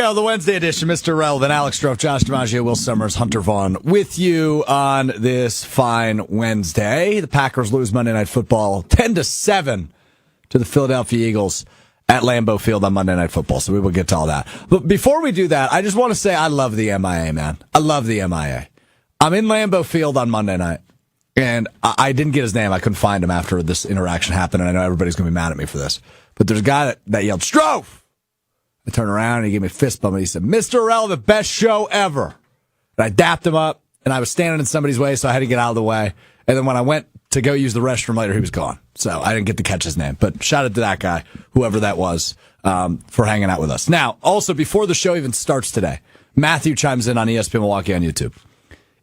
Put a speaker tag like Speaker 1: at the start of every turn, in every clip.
Speaker 1: Show, the Wednesday edition. Mr. Relevant, Alex Strouf, Josh DiMaggio, Will Sommers, Hunter Vaughn with you on this fine Wednesday. The Packers lose Monday Night Football 10-7 to the Philadelphia Eagles at Lambeau Field on Monday Night Football, so we will get to all that. But before we do that, I just want to say I love the MIA, man. I love the MIA. I'm in Lambeau Field on Monday night, and I didn't get his name. I couldn't find him after this interaction happened, and I know everybody's going to be mad at me for this. But there's a guy that yelled, Strouf! I turned around and he gave me a fist bump and he said, Mr. Relevant, best show ever. And I dapped him up and I was standing in somebody's way, so I had to get out of the way. And then when I went to go use the restroom later, he was gone. So I didn't get to catch his name. But shout out to that guy, whoever that was, for hanging out with us. Now, also, before the show even starts today, Matthew chimes in on ESPN Milwaukee on YouTube.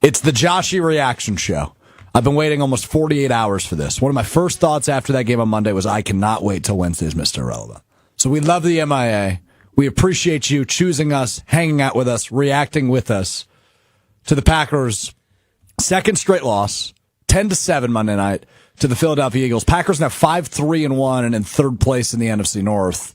Speaker 1: It's the Joshy reaction show. I've been waiting almost 48 hours for this. One of my first thoughts after that game on Monday was I cannot wait till Wednesday's Mr. Relevant. So we love the MIA. We appreciate you choosing us, hanging out with us, reacting with us to the Packers' second straight loss, 10-7 Monday night to the Philadelphia Eagles. Packers now 5-3-1 and in third place in the NFC North.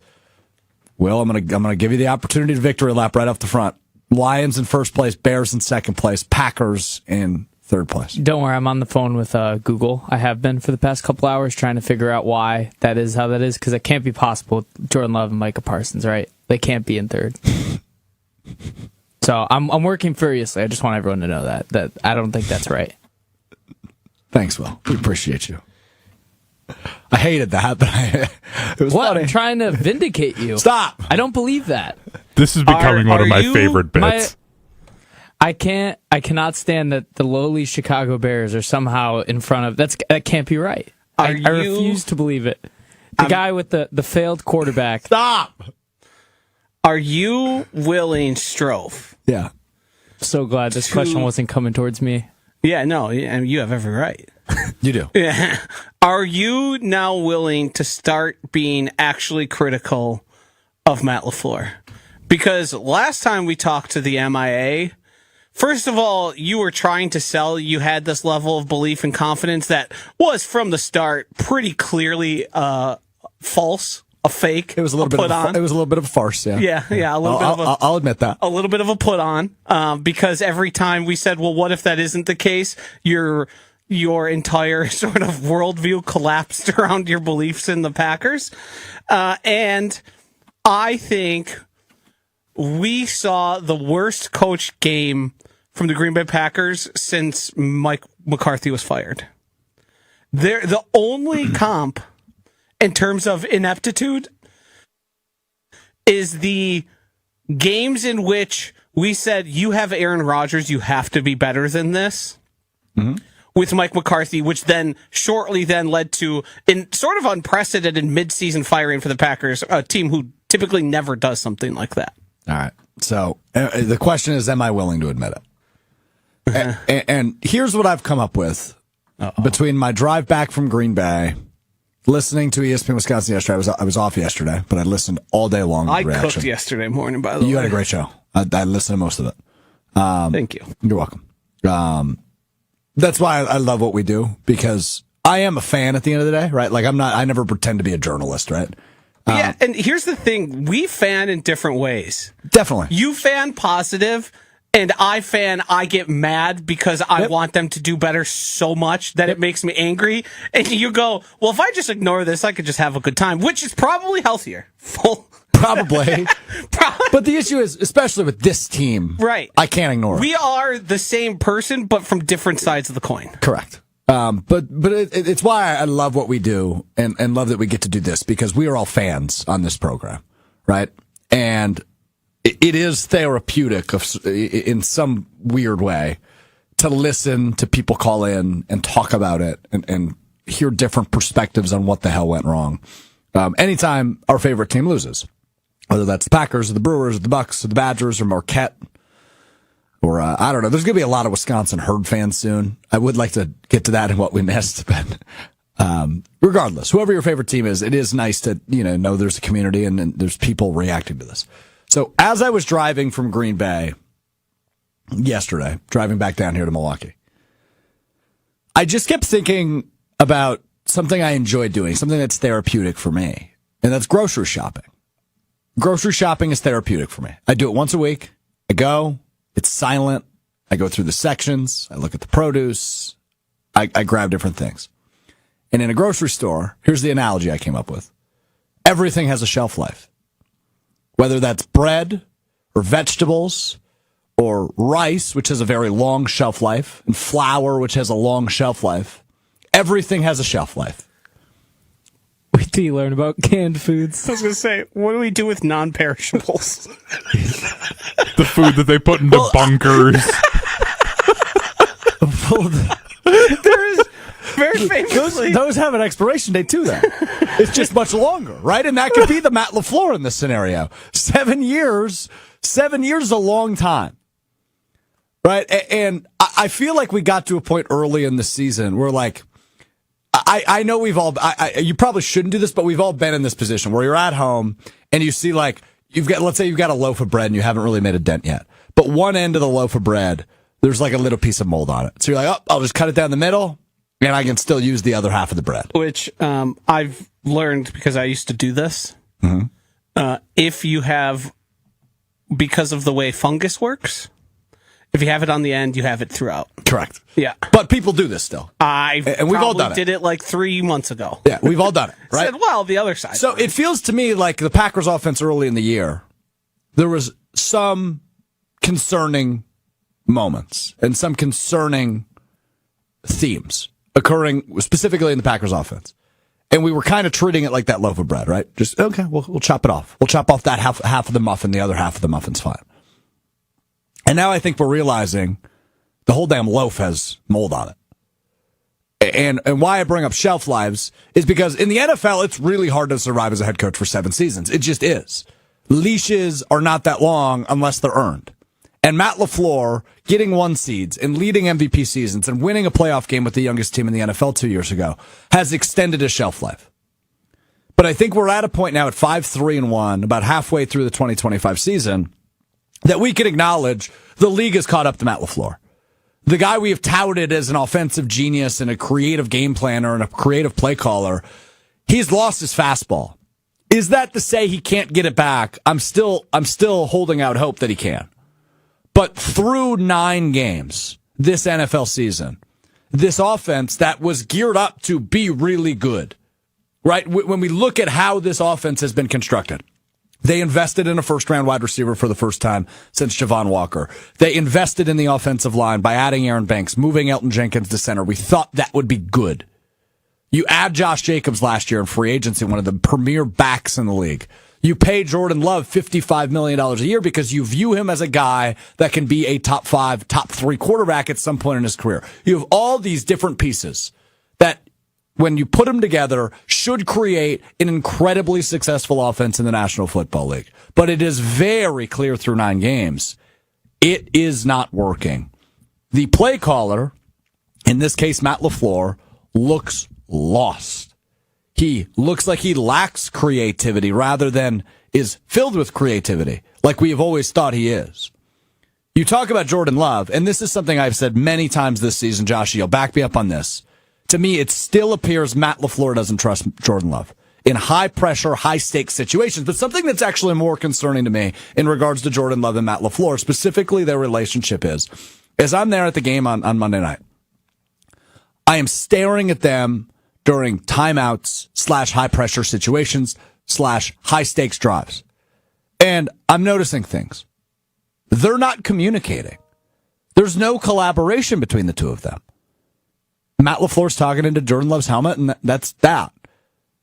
Speaker 1: Well, I'm gonna give you the opportunity to victory lap right off the front. Lions in first place, Bears in second place, Packers in third place.
Speaker 2: Don't worry, I'm on the phone with Google. I have been for the past couple hours trying to figure out why that is how that is, because it can't be possible with Jordan Love and Micah Parsons, right? They can't be in third. So I'm working furiously. I just want everyone to know that I don't think that's right.
Speaker 1: Thanks, Will. We appreciate you. I hated that, but it was funny.
Speaker 2: I'm trying to vindicate you.
Speaker 1: Stop.
Speaker 2: I don't believe that.
Speaker 3: This is becoming one of my favorite bits.
Speaker 2: I cannot stand that the lowly Chicago Bears are somehow in front of that can't be right. I refuse to believe it. The guy with the failed quarterback.
Speaker 1: Stop.
Speaker 4: Are you willing, Strouf?
Speaker 1: Yeah.
Speaker 2: So glad this question wasn't coming towards me.
Speaker 4: Yeah, no, you have every right.
Speaker 1: You do.
Speaker 4: Yeah. Are you now willing to start being actually critical of Matt LaFleur? Because last time we talked to the MIA, first of all, you were trying to sell. You had this level of belief and confidence that was from the start pretty clearly false, a fake.
Speaker 1: It was a little bit of it was a little bit of a farce. Yeah,
Speaker 4: yeah.
Speaker 1: I'll admit that.
Speaker 4: A little bit of a put on, because every time we said, "Well, what if that isn't the case?" Your entire sort of worldview collapsed around your beliefs in the Packers, and I think we saw the worst coach game from the Green Bay Packers since Mike McCarthy was fired. They're the only comp in terms of ineptitude is the games in which we said, you have Aaron Rodgers, you have to be better than this. Mm-hmm. With Mike McCarthy, which then shortly led to in sort of unprecedented midseason firing for the Packers, a team who typically never does something like that.
Speaker 1: All right. So the question is, am I willing to admit it? And here's what I've come up with. Between my drive back from Green Bay, listening to ESPN Wisconsin yesterday. I was off yesterday, but I listened all day long.
Speaker 4: I cooked yesterday morning, by the way.
Speaker 1: You had a great show. I listened to most of it.
Speaker 4: Thank you.
Speaker 1: You're welcome. That's why I love what we do, because I am a fan at the end of the day, right? Like I never pretend to be a journalist, right?
Speaker 4: Yeah, and here's the thing. We fan in different ways.
Speaker 1: Definitely.
Speaker 4: You fan positive, and I get mad because I want them to do better so much that it makes me angry. And you go, well, if I just ignore this, I could just have a good time, which is probably healthier.
Speaker 1: Probably. But the issue is, especially with this team,
Speaker 4: right?
Speaker 1: I can't ignore it.
Speaker 4: We are the same person, but from different sides of the coin. Correct.
Speaker 1: But it's why I love what we do and love that we get to do this, because we are all fans on this program, right? And it is therapeutic in some weird way to listen to people call in and talk about it and hear different perspectives on what the hell went wrong. Anytime our favorite team loses, whether that's the Packers or the Brewers or the Bucks or the Badgers or Marquette, or I don't know. There's going to be a lot of Wisconsin Herd fans soon. I would like to get to that and what we missed, but regardless, whoever your favorite team is, it is nice to know there's a community and there's people reacting to this. So as I was driving from Green Bay yesterday, driving back down here to Milwaukee, I just kept thinking about something I enjoy doing, something that's therapeutic for me, and that's grocery shopping. grocery shopping is therapeutic for me. I do it once a week. I go, it's silent. I go through the sections. I look at the produce. I grab different things. And in a grocery store, here's the analogy I came up with. Everything has a shelf life. Whether that's bread or vegetables or rice, which has a very long shelf life, and flour, which has a long shelf life. Everything has a shelf life.
Speaker 2: Wait till you learn about canned foods.
Speaker 4: I was going to say, what do we do with non-perishables?
Speaker 3: The food that they put into bunkers.
Speaker 4: There's very famously...
Speaker 1: Those have an expiration date too, then. It's just much longer, right? And that could be the Matt LaFleur in this scenario. 7 years. 7 years is a long time. Right? And I feel like we got to a point early in the season where, like, I know we've all, you probably shouldn't do this, but we've all been in this position where you're at home and you see, like, let's say you've got a loaf of bread and you haven't really made a dent yet. But one end of the loaf of bread, there's like a little piece of mold on it. So you're like, oh, I'll just cut it down the middle and I can still use the other half of the bread.
Speaker 4: Which I've learned because I used to do this. Mm-hmm. If you have, because of the way fungus works, if you have it on the end, you have it throughout.
Speaker 1: Correct.
Speaker 4: Yeah.
Speaker 1: But people do this still.
Speaker 4: And
Speaker 1: we've all done it.
Speaker 4: Did it like 3 months ago.
Speaker 1: Yeah, we've all done it, right?
Speaker 4: Said, well, the other side.
Speaker 1: So it feels to me like the Packers offense early in the year, there was some concerning moments and some concerning themes occurring specifically in the Packers offense. And we were kind of treating it like that loaf of bread, right? Just, okay, we'll chop it off. We'll chop off that half of the muffin. The other half of the muffin's fine. And now I think we're realizing the whole damn loaf has mold on it. And why I bring up shelf lives is because in the NFL, it's really hard to survive as a head coach for 7 seasons. It just is. Leashes are not that long unless they're earned. And Matt LaFleur getting 1 seeds and leading MVP seasons and winning a playoff game with the youngest team in the NFL 2 years ago has extended his shelf life. But I think we're at a point now at 5-3-1, about halfway through the 2025 season, that we can acknowledge the league has caught up to Matt LaFleur. The guy we have touted as an offensive genius and a creative game planner and a creative play caller, he's lost his fastball. Is that to say he can't get it back? I'm still holding out hope that he can. But through 9 games this NFL season, this offense that was geared up to be really good, right? When we look at how this offense has been constructed, they invested in a first-round wide receiver for the first time since Javon Walker. They invested in the offensive line by adding Aaron Banks, moving Elton Jenkins to center. We thought that would be good. You add Josh Jacobs last year in free agency, one of the premier backs in the league. You pay Jordan Love $55 million a year because you view him as a guy that can be a top 5, top 3 quarterback at some point in his career. You have all these different pieces that, when you put them together, should create an incredibly successful offense in the National Football League. But it is very clear through 9 games, it is not working. The play caller, in this case Matt LaFleur, looks lost. He looks like he lacks creativity rather than is filled with creativity, like we have always thought he is. You talk about Jordan Love, and this is something I've said many times this season, Josh, you'll back me up on this. To me, it still appears Matt LaFleur doesn't trust Jordan Love in high-pressure, high-stakes situations. But something that's actually more concerning to me in regards to Jordan Love and Matt LaFleur, specifically their relationship is I'm there at the game on Monday night. I am staring at them during timeouts / high-pressure situations / high-stakes drives. And I'm noticing things. They're not communicating. There's no collaboration between the two of them. Matt LaFleur's talking into Jordan Love's helmet, and that's that.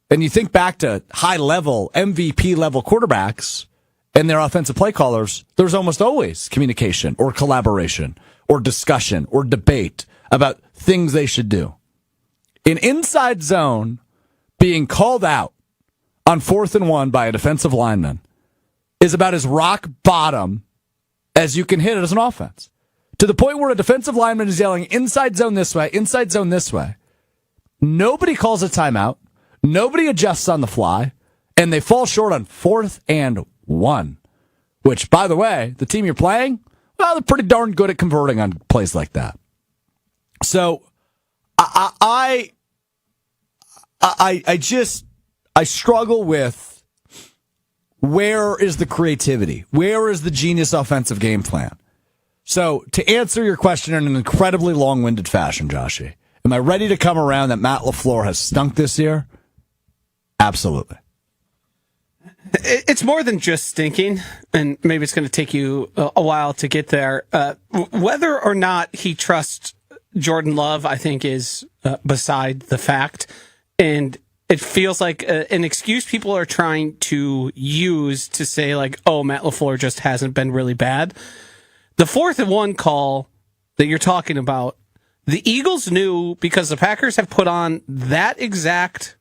Speaker 1: And you think back to high-level, MVP-level quarterbacks and their offensive play callers, there's almost always communication or collaboration or discussion or debate about things they should do. An inside zone being called out on 4th and 1 by a defensive lineman is about as rock bottom as you can hit it as an offense. To the point where a defensive lineman is yelling, inside zone this way, inside zone this way. Nobody calls a timeout. Nobody adjusts on the fly. And they fall short on 4th and 1. Which, by the way, the team you're playing, well, they're pretty darn good at converting on plays like that. So, I struggle with where is the creativity? Where is the genius offensive game plan? So, to answer your question in an incredibly long-winded fashion, Joshy, am I ready to come around that Matt LaFleur has stunk this year? Absolutely.
Speaker 4: It's more than just stinking, and maybe it's going to take you a while to get there. Whether or not he trusts Jordan Love, I think, is beside the fact. And it feels like an excuse people are trying to use to say, like, oh, Matt LaFleur just hasn't been really bad. The 4th and 1 call that you're talking about, the Eagles knew because the Packers have put on that exact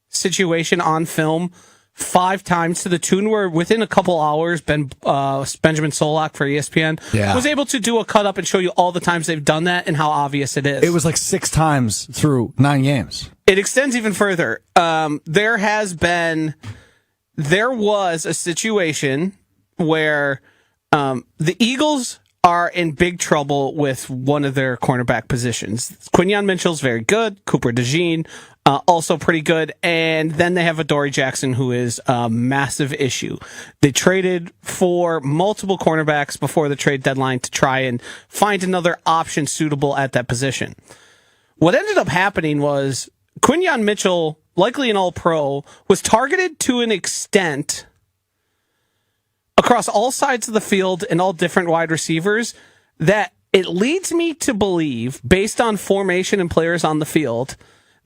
Speaker 4: situation on film 5 times to the tune where within a couple hours, Benjamin Solak for ESPN was able to do a cut up and show you all the times they've done that and how obvious it is.
Speaker 1: It was like 6 times through 9 games.
Speaker 4: It extends even further. There was a situation where the Eagles are in big trouble with one of their cornerback positions. Quinyon Mitchell's very good. Cooper DeJean, also pretty good. And then they have Adoree Jackson, who is a massive issue. They traded for multiple cornerbacks before the trade deadline to try and find another option suitable at that position. What ended up happening was Quinyon Mitchell, likely an all-pro, was targeted to an extent across all sides of the field and all different wide receivers that it leads me to believe, based on formation and players on the field,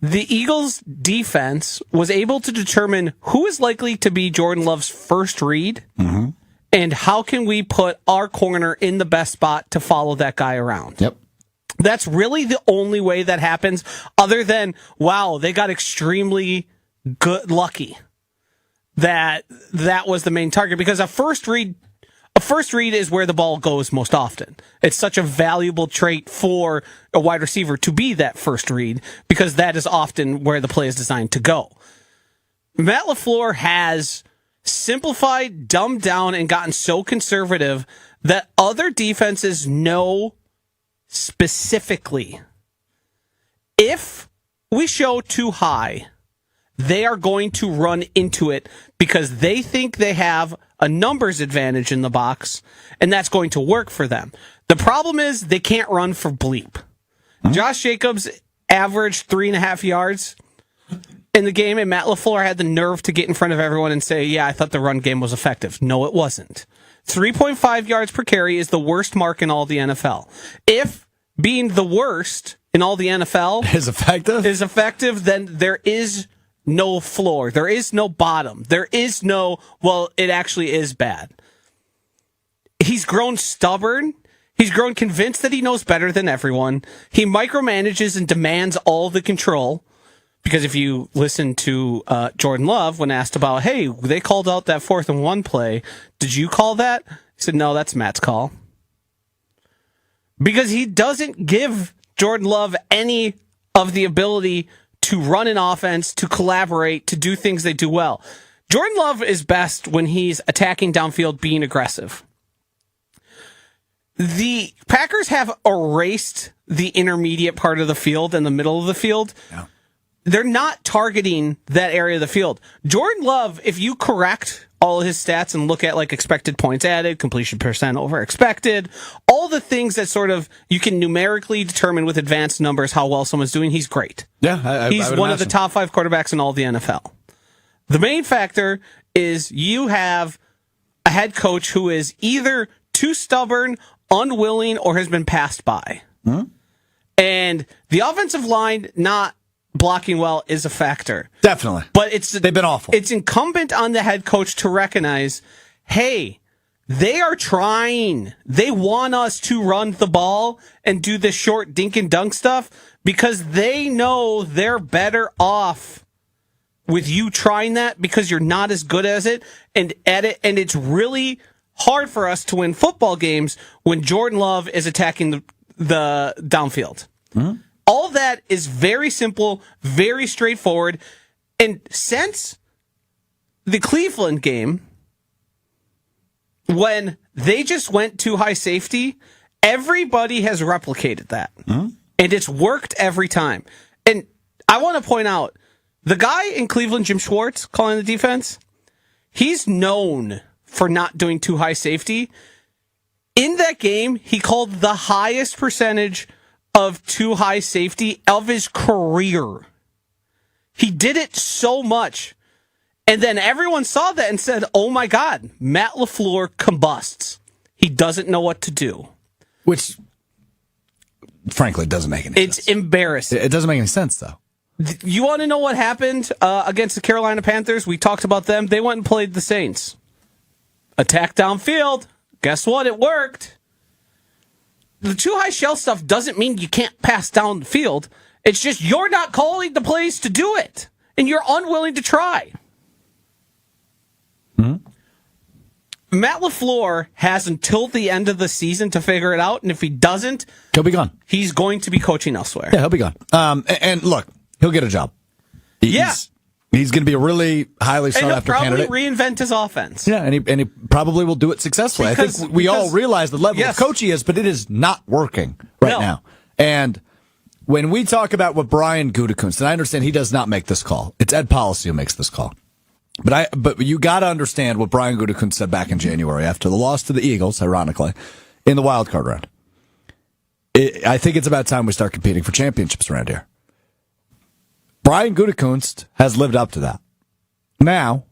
Speaker 4: the Eagles' defense was able to determine who is likely to be Jordan Love's first read and how can we put our corner in the best spot to follow that guy around.
Speaker 1: Yep.
Speaker 4: That's really the only way that happens, other than, wow, they got extremely lucky that was the main target, because a first read is where the ball goes most often. It's such a valuable trait for a wide receiver to be that first read, because that is often where the play is designed to go. Matt LaFleur has simplified, dumbed down, and gotten so conservative that other defenses know specifically, if we show too high, they are going to run into it because they think they have a numbers advantage in the box, and that's going to work for them. The problem is they can't run for bleep. Josh Jacobs averaged 3.5 yards in the game, and Matt LaFleur had the nerve to get in front of everyone and say, yeah, I thought the run game was effective. No, it wasn't. 3.5 yards per carry is the worst mark in all the NFL. If being the worst in all the NFL
Speaker 1: is effective,
Speaker 4: then there is no floor. There is no bottom. There is no, well, it actually is bad. He's grown stubborn. He's grown convinced that he knows better than everyone. He micromanages and demands all the control. Because if you listen to Jordan Love when asked about, hey, they called out that 4th and 1 play, did you call that? He said, no, that's Matt's call. Because he doesn't give Jordan Love any of the ability to run an offense, to collaborate, to do things they do well. Jordan Love is best when he's attacking downfield, being aggressive. The Packers have erased the intermediate part of the field and the middle of the field.
Speaker 1: Yeah.
Speaker 4: They're not targeting that area of the field. Jordan Love, if you correct all of his stats and look at like expected points added, completion percent over expected, all the things that sort of you can numerically determine with advanced numbers how well someone's doing, he's great.
Speaker 1: Yeah,
Speaker 4: he's one of the top 5 quarterbacks in all the NFL. The main factor is you have a head coach who is either too stubborn, unwilling, or has been passed by. And the offensive line not blocking well is a factor.
Speaker 1: Definitely.
Speaker 4: But
Speaker 1: they've been awful.
Speaker 4: It's incumbent on the head coach to recognize, hey, they are trying. They want us to run the ball and do this short dink and dunk stuff because they know they're better off with you trying that because you're not as good as it and at it. And it's really hard for us to win football games when Jordan Love is attacking the downfield. Mm-hmm. All that is very simple, very straightforward. And since the Cleveland game, when they just went too high safety, everybody has replicated that. Mm-hmm. And it's worked every time. And I want to point out, the guy in Cleveland, Jim Schwartz, calling the defense, he's known for not doing too high safety. In that game, he called the highest percentage of too high safety of his career. He did it so much. And then everyone saw that and said, oh my God, Matt LaFleur combusts. He doesn't know what to do.
Speaker 1: Which, frankly, doesn't make any sense.
Speaker 4: It's embarrassing.
Speaker 1: It doesn't make any sense, though.
Speaker 4: You want to know what happened against the Carolina Panthers? We talked about them. They went and played the Saints. Attack downfield. Guess what? It worked. The too high shell stuff doesn't mean you can't pass down the field. It's just you're not calling the plays to do it. And you're unwilling to try. Matt LaFleur has until the end of the season to figure it out, and if he doesn't,
Speaker 1: He'll be gone.
Speaker 4: he's going to be coaching elsewhere.
Speaker 1: Yeah, he'll be gone. And look, he'll get a job. He's going to be a really highly sought
Speaker 4: And he'll
Speaker 1: after
Speaker 4: probably
Speaker 1: candidate.
Speaker 4: reinvent his offense.
Speaker 1: Yeah, and he probably will do it successfully. I think we all realize the level of coach he is, but it is not working right now. And when we talk about what Brian Gutekunst, and I understand he does not make this call. It's Ed Policy who makes this call. But you got to understand what Brian Gutekunst said back in January after the loss to the Eagles, ironically, in the wild card round. I think it's about time we start competing for championships around here. Brian Gutekunst has lived up to that. Now,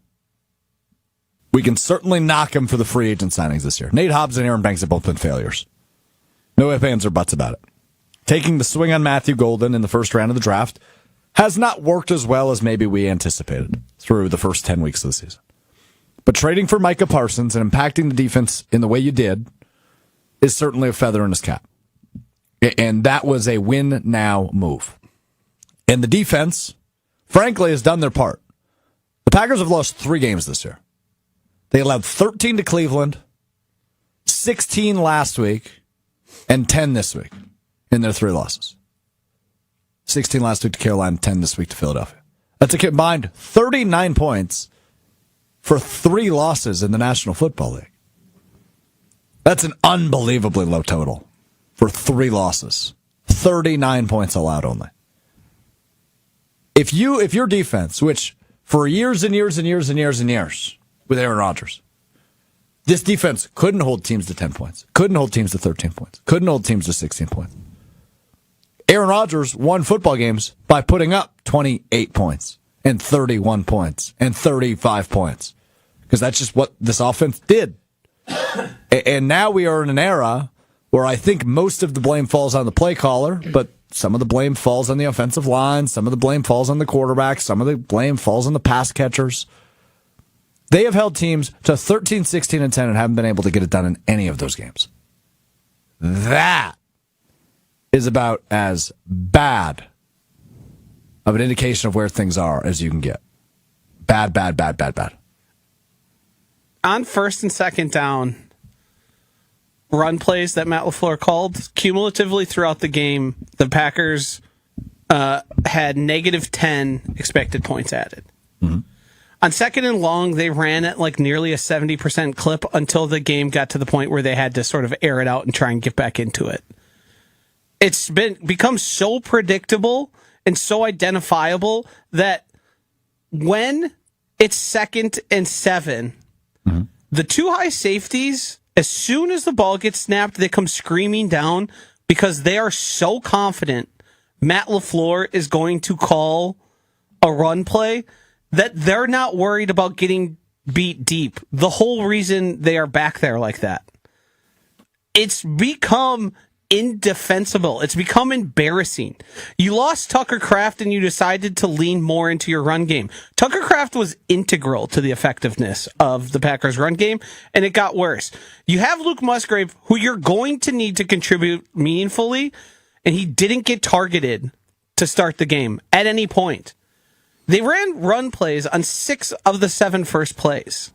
Speaker 1: we can certainly knock him for the free agent signings this year. Nate Hobbs and Aaron Banks have both been failures. No ifs, ands, or buts about it. Taking the swing on Matthew Golden in the first round of the draft has not worked as well as maybe we anticipated through the first 10 weeks of the season. But trading for Micah Parsons and impacting the defense in the way you did is certainly a feather in his cap. And that was a win-now move. And the defense, frankly, has done their part. The Packers have lost 3 games this year. They allowed 13 to Cleveland, 16 last week, and 10 this week in their 3 losses. 16 last week to Carolina, 10 this week to Philadelphia. That's a combined 39 points for 3 losses in the National Football League. That's an unbelievably low total for 3 losses. 39 points allowed only. If your defense, which for years and years and years and years and years with Aaron Rodgers, this defense couldn't hold teams to 10 points, couldn't hold teams to 13 points, couldn't hold teams to 16 points. Aaron Rodgers won football games by putting up 28 points and 31 points and 35 points because that's just what this offense did. And now we are in an era where I think most of the blame falls on the play caller, but some of the blame falls on the offensive line, some of the blame falls on the quarterback, some of the blame falls on the pass catchers. They have held teams to 13, 16, and 10 and haven't been able to get it done in any of those games. That is about as bad of an indication of where things are as you can get. Bad, bad, bad, bad, bad.
Speaker 4: On first and second down, run plays that Matt LaFleur called, cumulatively throughout the game, the Packers had negative 10 expected points added. Mm-hmm. On second and long, they ran at like nearly a 70% clip until the game got to the point where they had to sort of air it out and try and get back into it. It's become so predictable and so identifiable that when it's 2nd and 7, mm-hmm. the 2 high safeties, as soon as the ball gets snapped, they come screaming down because they are so confident Matt LaFleur is going to call a run play that they're not worried about getting beat deep. The whole reason they are back there like that. It's become indefensible. It's become embarrassing. You lost Tucker Kraft and you decided to lean more into your run game. Tucker Kraft was integral to the effectiveness of the Packers run game, and it got worse. You have Luke Musgrave, who you're going to need to contribute meaningfully, and he didn't get targeted to start the game at any point. They ran run plays on 6 of the 7 first plays.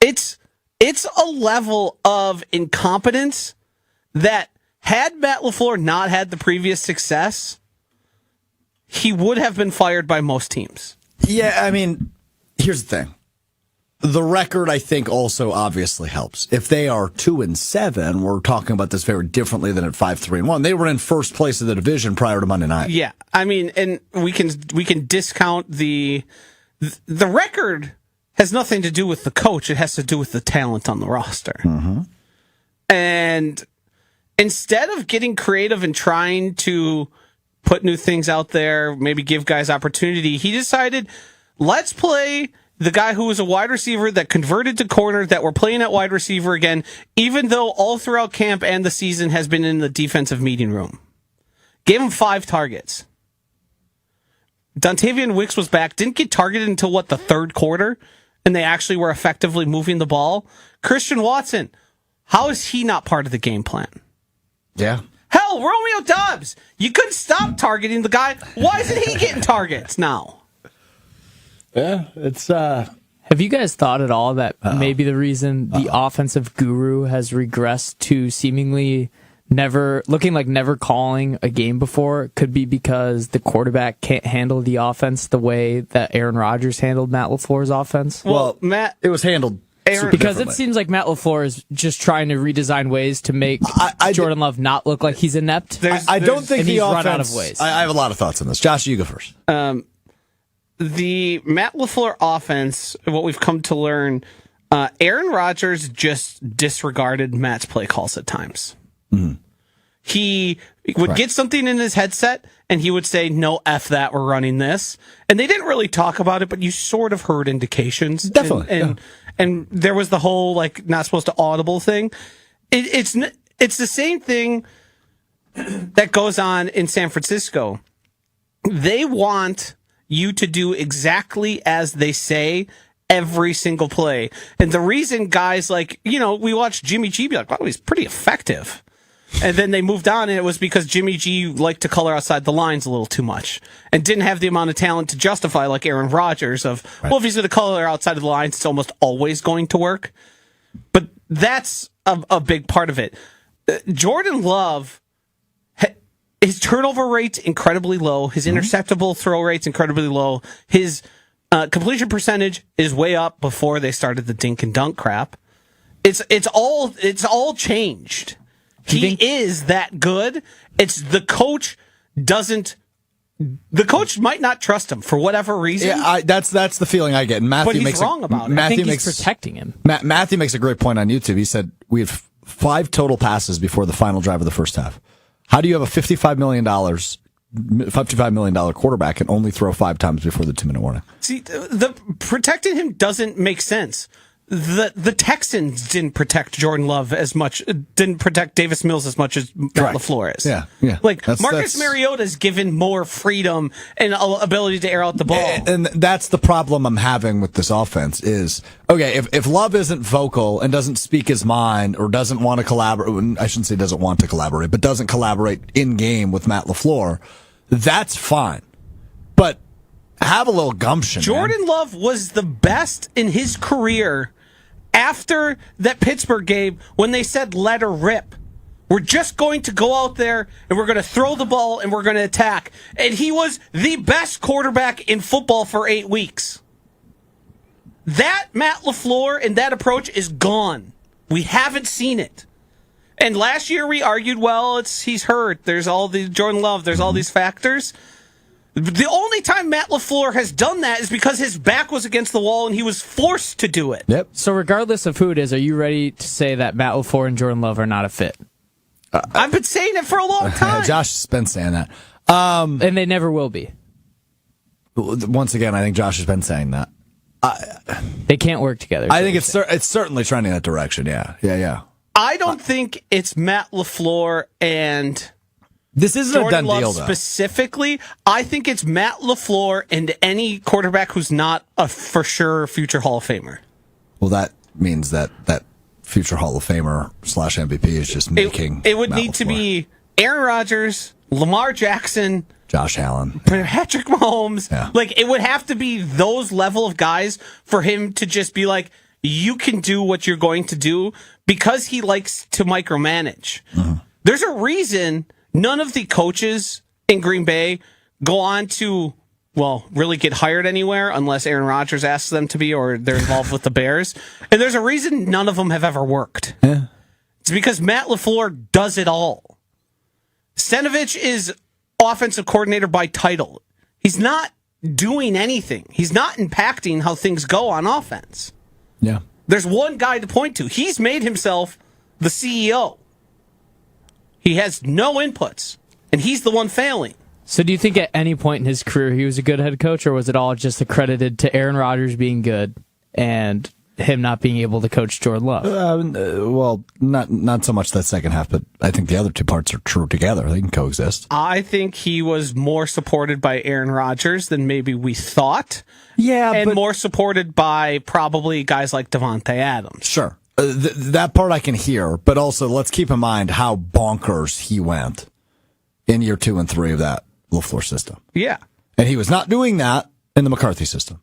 Speaker 4: It's a level of incompetence that had Matt LaFleur not had the previous success, he would have been fired by most teams.
Speaker 1: Yeah, I mean, here's the thing. The record, I think, also obviously helps. If they are 2-7, we're talking about this very differently than at 5-3-1. They were in first place of the division prior to Monday night.
Speaker 4: Yeah, I mean, and we can discount the the record has nothing to do with the coach. It has to do with the talent on the roster. And instead of getting creative and trying to put new things out there, maybe give guys opportunity, he decided, let's play the guy who was a wide receiver that converted to corner, that we're playing at wide receiver again, even though all throughout camp and the season has been in the defensive meeting room. Gave him 5 targets. Dontavian Wicks was back, didn't get targeted until, the third quarter, and they actually were effectively moving the ball. Christian Watson, how is he not part of the game plan?
Speaker 1: Yeah.
Speaker 4: Hell, Romeo Doubs, you couldn't stop targeting the guy. Why isn't he getting targets now?
Speaker 1: Yeah, it's...
Speaker 2: Have you guys thought at all that maybe the reason the offensive guru has regressed to seemingly never calling a game before could be because the quarterback can't handle the offense the way that Aaron Rodgers handled Matt LaFleur's offense?
Speaker 4: Well, Matt,
Speaker 1: it was handled
Speaker 2: because it seems like Matt LaFleur is just trying to redesign ways to make Jordan Love not look like he's inept.
Speaker 1: I don't think the
Speaker 2: he's
Speaker 1: offense...
Speaker 2: run out of ways.
Speaker 1: I have a lot of thoughts on this. Josh, you go first.
Speaker 4: The Matt LaFleur offense, what we've come to learn, Aaron Rodgers just disregarded Matt's play calls at times. He would get something in his headset and he would say, no, F that, we're running this. And they didn't really talk about it, but you sort of heard indications.
Speaker 1: Definitely.
Speaker 4: And there was the whole, not supposed to audible thing. It's the same thing that goes on in San Francisco. They want you to do exactly as they say every single play. And the reason guys we watched Jimmy G be like, wow, he's pretty effective. And then they moved on, and it was because Jimmy G liked to color outside the lines a little too much and didn't have the amount of talent to justify, like Aaron Rodgers, of, well, if he's going to color outside of the lines, it's almost always going to work. But that's a big part of it. Jordan Love, his turnover rate's incredibly low. His interceptable throw rate's incredibly low. His completion percentage is way up before they started the dink and dunk crap. It's all changed. He is that good. It's the coach might not trust him for whatever reason.
Speaker 1: Yeah, that's the feeling I get. And Matthew
Speaker 4: but he's
Speaker 1: makes
Speaker 4: wrong about it.
Speaker 2: I think he's protecting him.
Speaker 1: Matthew makes a great point on YouTube. He said we had 5 total passes before the final drive of the first half. How do you have a $55 million quarterback and only throw 5 times before the 2-minute warning?
Speaker 4: See, the protecting him doesn't make sense. The Texans didn't protect Jordan Love as much, didn't protect Davis Mills as much as Matt LaFleur is.
Speaker 1: Yeah.
Speaker 4: Marcus Mariota's given more freedom and ability to air out the ball.
Speaker 1: And that's the problem I'm having with this offense is, okay, if Love isn't vocal and doesn't speak his mind or doesn't want to collaborate, I shouldn't say doesn't want to collaborate, but doesn't collaborate in game with Matt LaFleur, that's fine. But have a little gumption.
Speaker 4: Jordan Love was the best in his career after that Pittsburgh game when they said, let her rip. We're just going to go out there and we're going to throw the ball and we're going to attack. And he was the best quarterback in football for 8 weeks. That Matt LaFleur and that approach is gone. We haven't seen it. And last year we argued, well, he's hurt. There's all the Jordan Love. There's all these factors. The only time Matt LaFleur has done that is because his back was against the wall and he was forced to do it.
Speaker 1: Yep.
Speaker 2: So regardless of who it is, are you ready to say that Matt LaFleur and Jordan Love are not a fit?
Speaker 4: I've been saying it for a long time.
Speaker 1: Josh has been saying that.
Speaker 2: And they never will be.
Speaker 1: Once again, I think Josh has been saying that.
Speaker 2: They can't work together.
Speaker 1: I think it's certainly trending that direction. Yeah.
Speaker 4: I don't think it's Matt LaFleur and
Speaker 1: this isn't
Speaker 4: Jordan
Speaker 1: a done
Speaker 4: Love
Speaker 1: deal, though.
Speaker 4: specifically. I think it's Matt LaFleur and any quarterback who's not a for sure future Hall of Famer.
Speaker 1: Well, that means that future Hall of Famer / MVP is just making
Speaker 4: it would
Speaker 1: Matt
Speaker 4: need
Speaker 1: LaFleur.
Speaker 4: to be Aaron Rodgers, Lamar Jackson,
Speaker 1: Josh Allen,
Speaker 4: Patrick Mahomes.
Speaker 1: Yeah.
Speaker 4: It would have to be those level of guys for him to just be like, you can do what you're going to do, because he likes to micromanage. Mm-hmm. There's a reason none of the coaches in Green Bay go on to, really get hired anywhere unless Aaron Rodgers asks them to be or they're involved with the Bears. And there's a reason none of them have ever worked.
Speaker 1: Yeah.
Speaker 4: It's because Matt LaFleur does it all. Stenovich is offensive coordinator by title. He's not doing anything. He's not impacting how things go on offense.
Speaker 1: Yeah.
Speaker 4: There's one guy to point to. He's made himself the CEO. He has no inputs, and he's the one failing.
Speaker 2: So do you think at any point in his career he was a good head coach, or was it all just accredited to Aaron Rodgers being good and him not being able to coach Jordan Love?
Speaker 1: Well, not so much that second half, but I think the other two parts are true together. They can coexist.
Speaker 4: I think he was more supported by Aaron Rodgers than maybe we thought.
Speaker 1: Yeah,
Speaker 4: and
Speaker 1: but
Speaker 4: more supported by probably guys like Devontae Adams.
Speaker 1: Sure. That part I can hear, but also let's keep in mind how bonkers he went in year 2 and 3 of that LaFleur system.
Speaker 4: Yeah.
Speaker 1: And he was not doing that in the McCarthy system.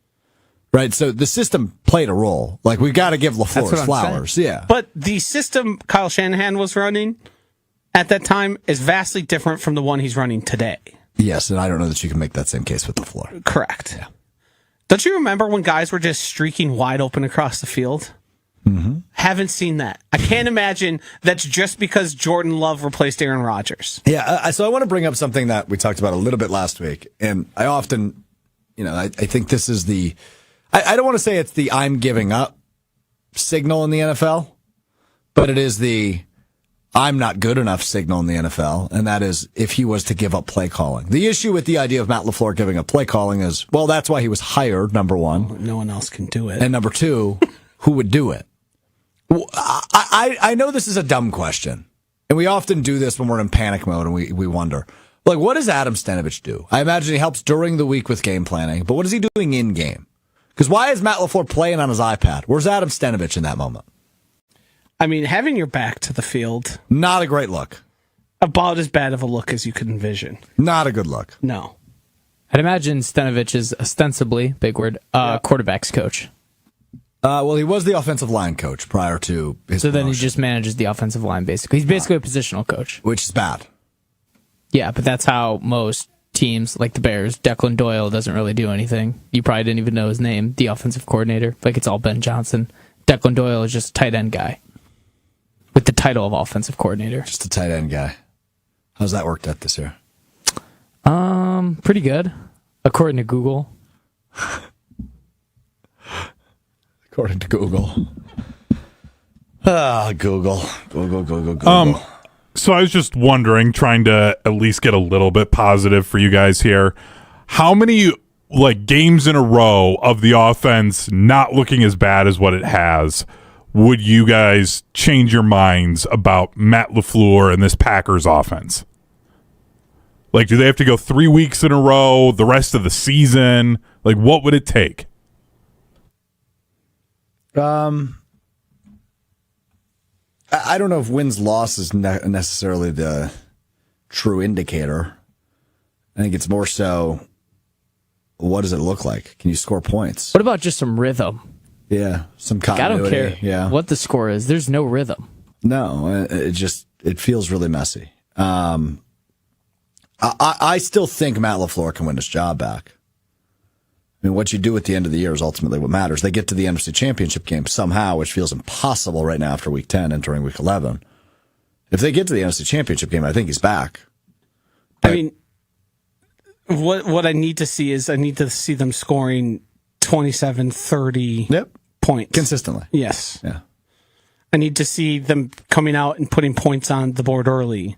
Speaker 1: Right? So the system played a role. Like, we've got to give LaFleur his flowers. Yeah.
Speaker 4: But the system Kyle Shanahan was running at that time is vastly different from the one he's running today.
Speaker 1: Yes, and I don't know that you can make that same case with LaFleur.
Speaker 4: Correct.
Speaker 1: Yeah.
Speaker 4: Don't you remember when guys were just streaking wide open across the field?
Speaker 1: Mm-hmm.
Speaker 4: Haven't seen that. I can't imagine that's just because Jordan Love replaced Aaron Rodgers.
Speaker 1: Yeah, so I want to bring up something that we talked about a little bit last week. And I often, I think this is the, I don't want to say it's the I'm giving up signal in the NFL, but it is the I'm not good enough signal in the NFL. And that is if he was to give up play calling. The issue with the idea of Matt LaFleur giving up play calling is, well, that's why he was hired, number one.
Speaker 4: No one else can do it.
Speaker 1: And number two, who would do it? I know this is a dumb question, and we often do this when we're in panic mode and we wonder, like, what does Adam Stenavich do? I imagine he helps during the week with game planning, but what is he doing in game? Because why is Matt LaFleur playing on his iPad? Where's Adam Stenavich in that moment?
Speaker 4: I mean, having your back to the field,
Speaker 1: Not a great look.
Speaker 4: about as bad of a look as you could envision.
Speaker 1: Not a good look.
Speaker 4: No.
Speaker 2: I'd imagine Stenavich is ostensibly, big word, quarterback's coach.
Speaker 1: Well, he was the offensive line coach prior to his
Speaker 2: So then he
Speaker 1: promotion,
Speaker 2: just manages the offensive line, basically. He's basically a positional coach.
Speaker 1: which is bad.
Speaker 2: Yeah, but that's how most teams, like the Bears, Declan Doyle doesn't really do anything. You probably didn't even know his name, the offensive coordinator. Like, it's all Ben Johnson. Declan Doyle is just a tight end guy with the title of offensive coordinator.
Speaker 1: Just a tight end guy. How's that worked out this year?
Speaker 2: Pretty good, according to Google.
Speaker 1: According to Google. Google.
Speaker 3: So I was just wondering, trying to at least get a little bit positive for you guys here. How many games in a row of the offense not looking as bad as what it has would you guys change your minds about Matt LaFleur and this Packers offense? Like, do they have to go 3 weeks in a row, the rest of the season? Like, what would it take?
Speaker 1: I don't know if wins-loss is necessarily the true indicator. I think it's more so, what does it look like? Can you score points?
Speaker 2: What about just some rhythm?
Speaker 1: Yeah, some
Speaker 2: Like, I
Speaker 1: continuity.
Speaker 2: don't care
Speaker 1: Yeah.
Speaker 2: what the score is. There's no rhythm.
Speaker 1: No, it feels really messy. I still think Matt LaFleur can win his job back. I mean, what you do at the end of the year is ultimately what matters. They get to the NFC Championship game somehow, which feels impossible right now after Week 10 entering Week 11. If they get to the NFC Championship game, I think he's back.
Speaker 4: I mean, what I need to see is I need to see them scoring 27, 30 points.
Speaker 1: Consistently.
Speaker 4: Yes.
Speaker 1: Yeah.
Speaker 4: I need to see them coming out and putting points on the board early.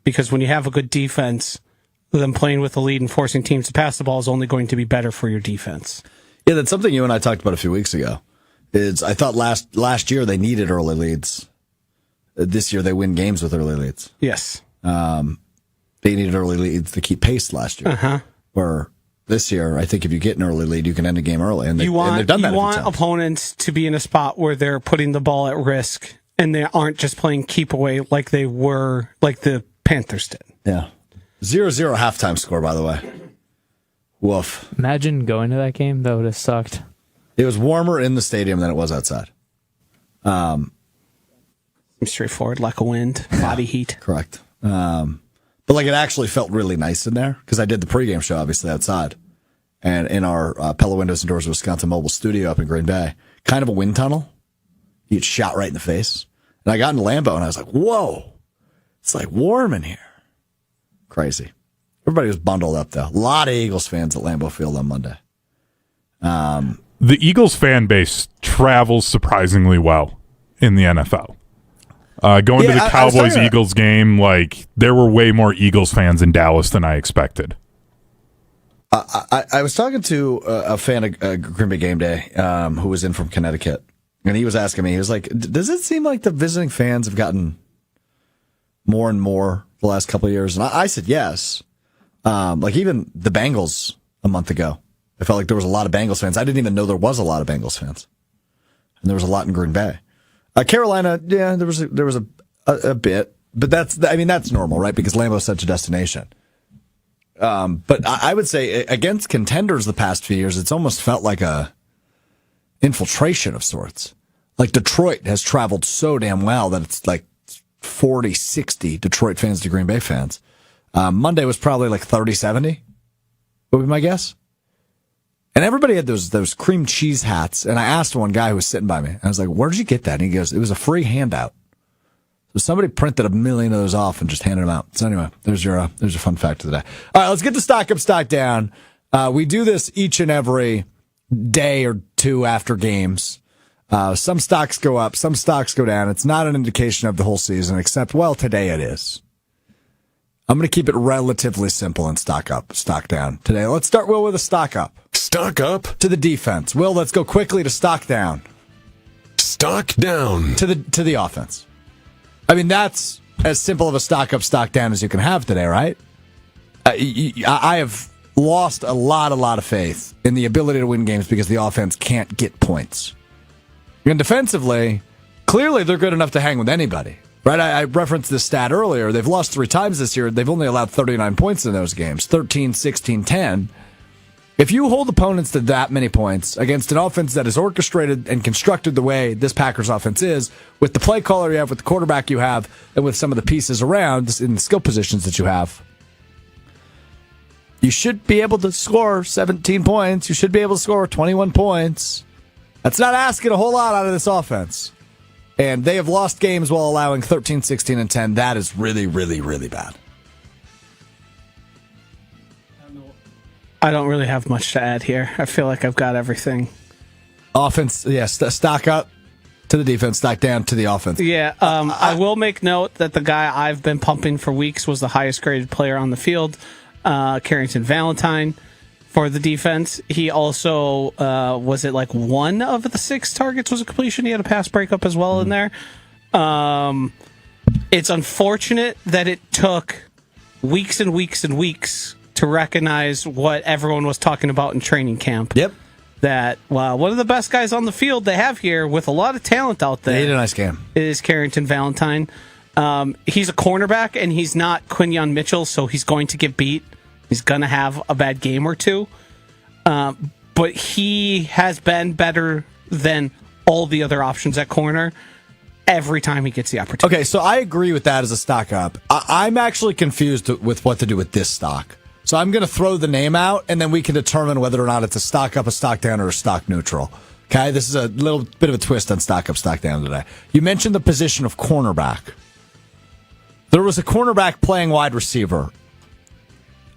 Speaker 4: Because when you have a good defense, them playing with the lead and forcing teams to pass the ball is only going to be better for your defense.
Speaker 1: Yeah, that's something you and I talked about a few weeks ago. I thought last year they needed early leads. This year they win games with early leads.
Speaker 4: Yes.
Speaker 1: They needed early leads to keep pace last year.
Speaker 4: Uh-huh.
Speaker 1: Where this year, I think if you get an early lead, you can end a game early. And they've done that.
Speaker 4: You want opponents to be in a spot where they're putting the ball at risk and they aren't just playing keep away like they were, like the Panthers did.
Speaker 1: Yeah. 0-0 halftime score, by the way. Woof.
Speaker 2: Imagine going to that game. That would have sucked.
Speaker 1: It was warmer in the stadium than it was outside.
Speaker 4: Straightforward, lack of wind, body heat.
Speaker 1: Correct. But it actually felt really nice in there because I did the pregame show, obviously, outside. And in our Pella Windows and Doors Wisconsin mobile studio up in Green Bay, kind of a wind tunnel. You get shot right in the face. And I got into Lambeau and I was like, whoa, it's like warm in here. Crazy. Everybody was bundled up, though. A lot of Eagles fans at Lambeau Field on Monday.
Speaker 3: The Eagles fan base travels surprisingly well in the NFL. Going to the Cowboys-Eagles game, like, there were way more Eagles fans in Dallas than I expected.
Speaker 1: I was talking to a fan of Green Bay Game Day who was in from Connecticut, and he was asking me, he was like, does it seem like the visiting fans have gotten more and more the last couple of years? And I said yes. Like even the Bengals a month ago, I felt like there was a lot of Bengals fans. I didn't even know there was a lot of Bengals fans, and there was a lot in Green Bay. Carolina, yeah, there was a bit, but that's normal, right? Because Lambeau's such a destination. But I would say against contenders the past few years, it's almost felt like a infiltration of sorts. Like Detroit has traveled so damn well that it's like 40, 60 Detroit fans to Green Bay fans. Monday was probably like 30, 70, would be my guess. And everybody had those cream cheese hats. And I asked one guy who was sitting by me, I was like, where did you get that? And he goes, it was a free handout. So somebody printed 1 million of those off and just handed them out. So anyway, there's your fun fact of the day. All right, let's get the stock up, stock down. We do this each and every day or two after games. Some stocks go up, some stocks go down. It's not an indication of the whole season, except, well, today it is. I'm going to keep it relatively simple and stock up, stock down today. Let's start, Will, with a stock up.
Speaker 5: Stock up.
Speaker 1: To the defense. Will, let's go quickly to stock down.
Speaker 5: Stock down.
Speaker 1: To the offense. I mean, that's as simple of a stock up, stock down as you can have today, right? I have lost a lot of faith in the ability to win games because the offense can't get points. And defensively, clearly they're good enough to hang with anybody, right? I referenced this stat earlier. They've lost 3 times this year. They've only allowed 39 points in those games, 13, 16, 10. If you hold opponents to that many points against an offense that is orchestrated and constructed the way this Packers offense is, with the play caller you have, with the quarterback you have, and with some of the pieces around in the skill positions that you have, you should be able to score 17 points. You should be able to score 21 points. That's not asking a whole lot out of this offense. And they have lost games while allowing 13, 16, and 10. That is really, really, really bad.
Speaker 4: I don't really have much to add here. I feel like I've got everything.
Speaker 1: Offense, yes, stock up to the defense, stock down to the offense.
Speaker 4: Yeah, I will make note that the guy I've been pumping for weeks was the highest graded player on the field, Carrington Valentine, for the defense. He also, was it like one of the 6 targets was a completion? He had a pass breakup as well in there. It's unfortunate that it took weeks and weeks and weeks to recognize what everyone was talking about in training camp.
Speaker 1: Yep.
Speaker 4: That, well, one of the best guys on the field they have here with a lot of talent out there.
Speaker 1: He had a nice game.
Speaker 4: Is Carrington Valentine. He's a cornerback, and he's not Quinyon Mitchell, so he's going to get beat. He's going to have a bad game or two. But he has been better than all the other options at corner every time he gets the opportunity.
Speaker 1: Okay, so I agree with that as a stock up. I'm actually confused with what to do with this stock. So I'm going to throw the name out, and then we can determine whether or not it's a stock up, a stock down, or a stock neutral. Okay, this is a little bit of a twist on stock up, stock down today. You mentioned the position of cornerback. There was a cornerback playing wide receiver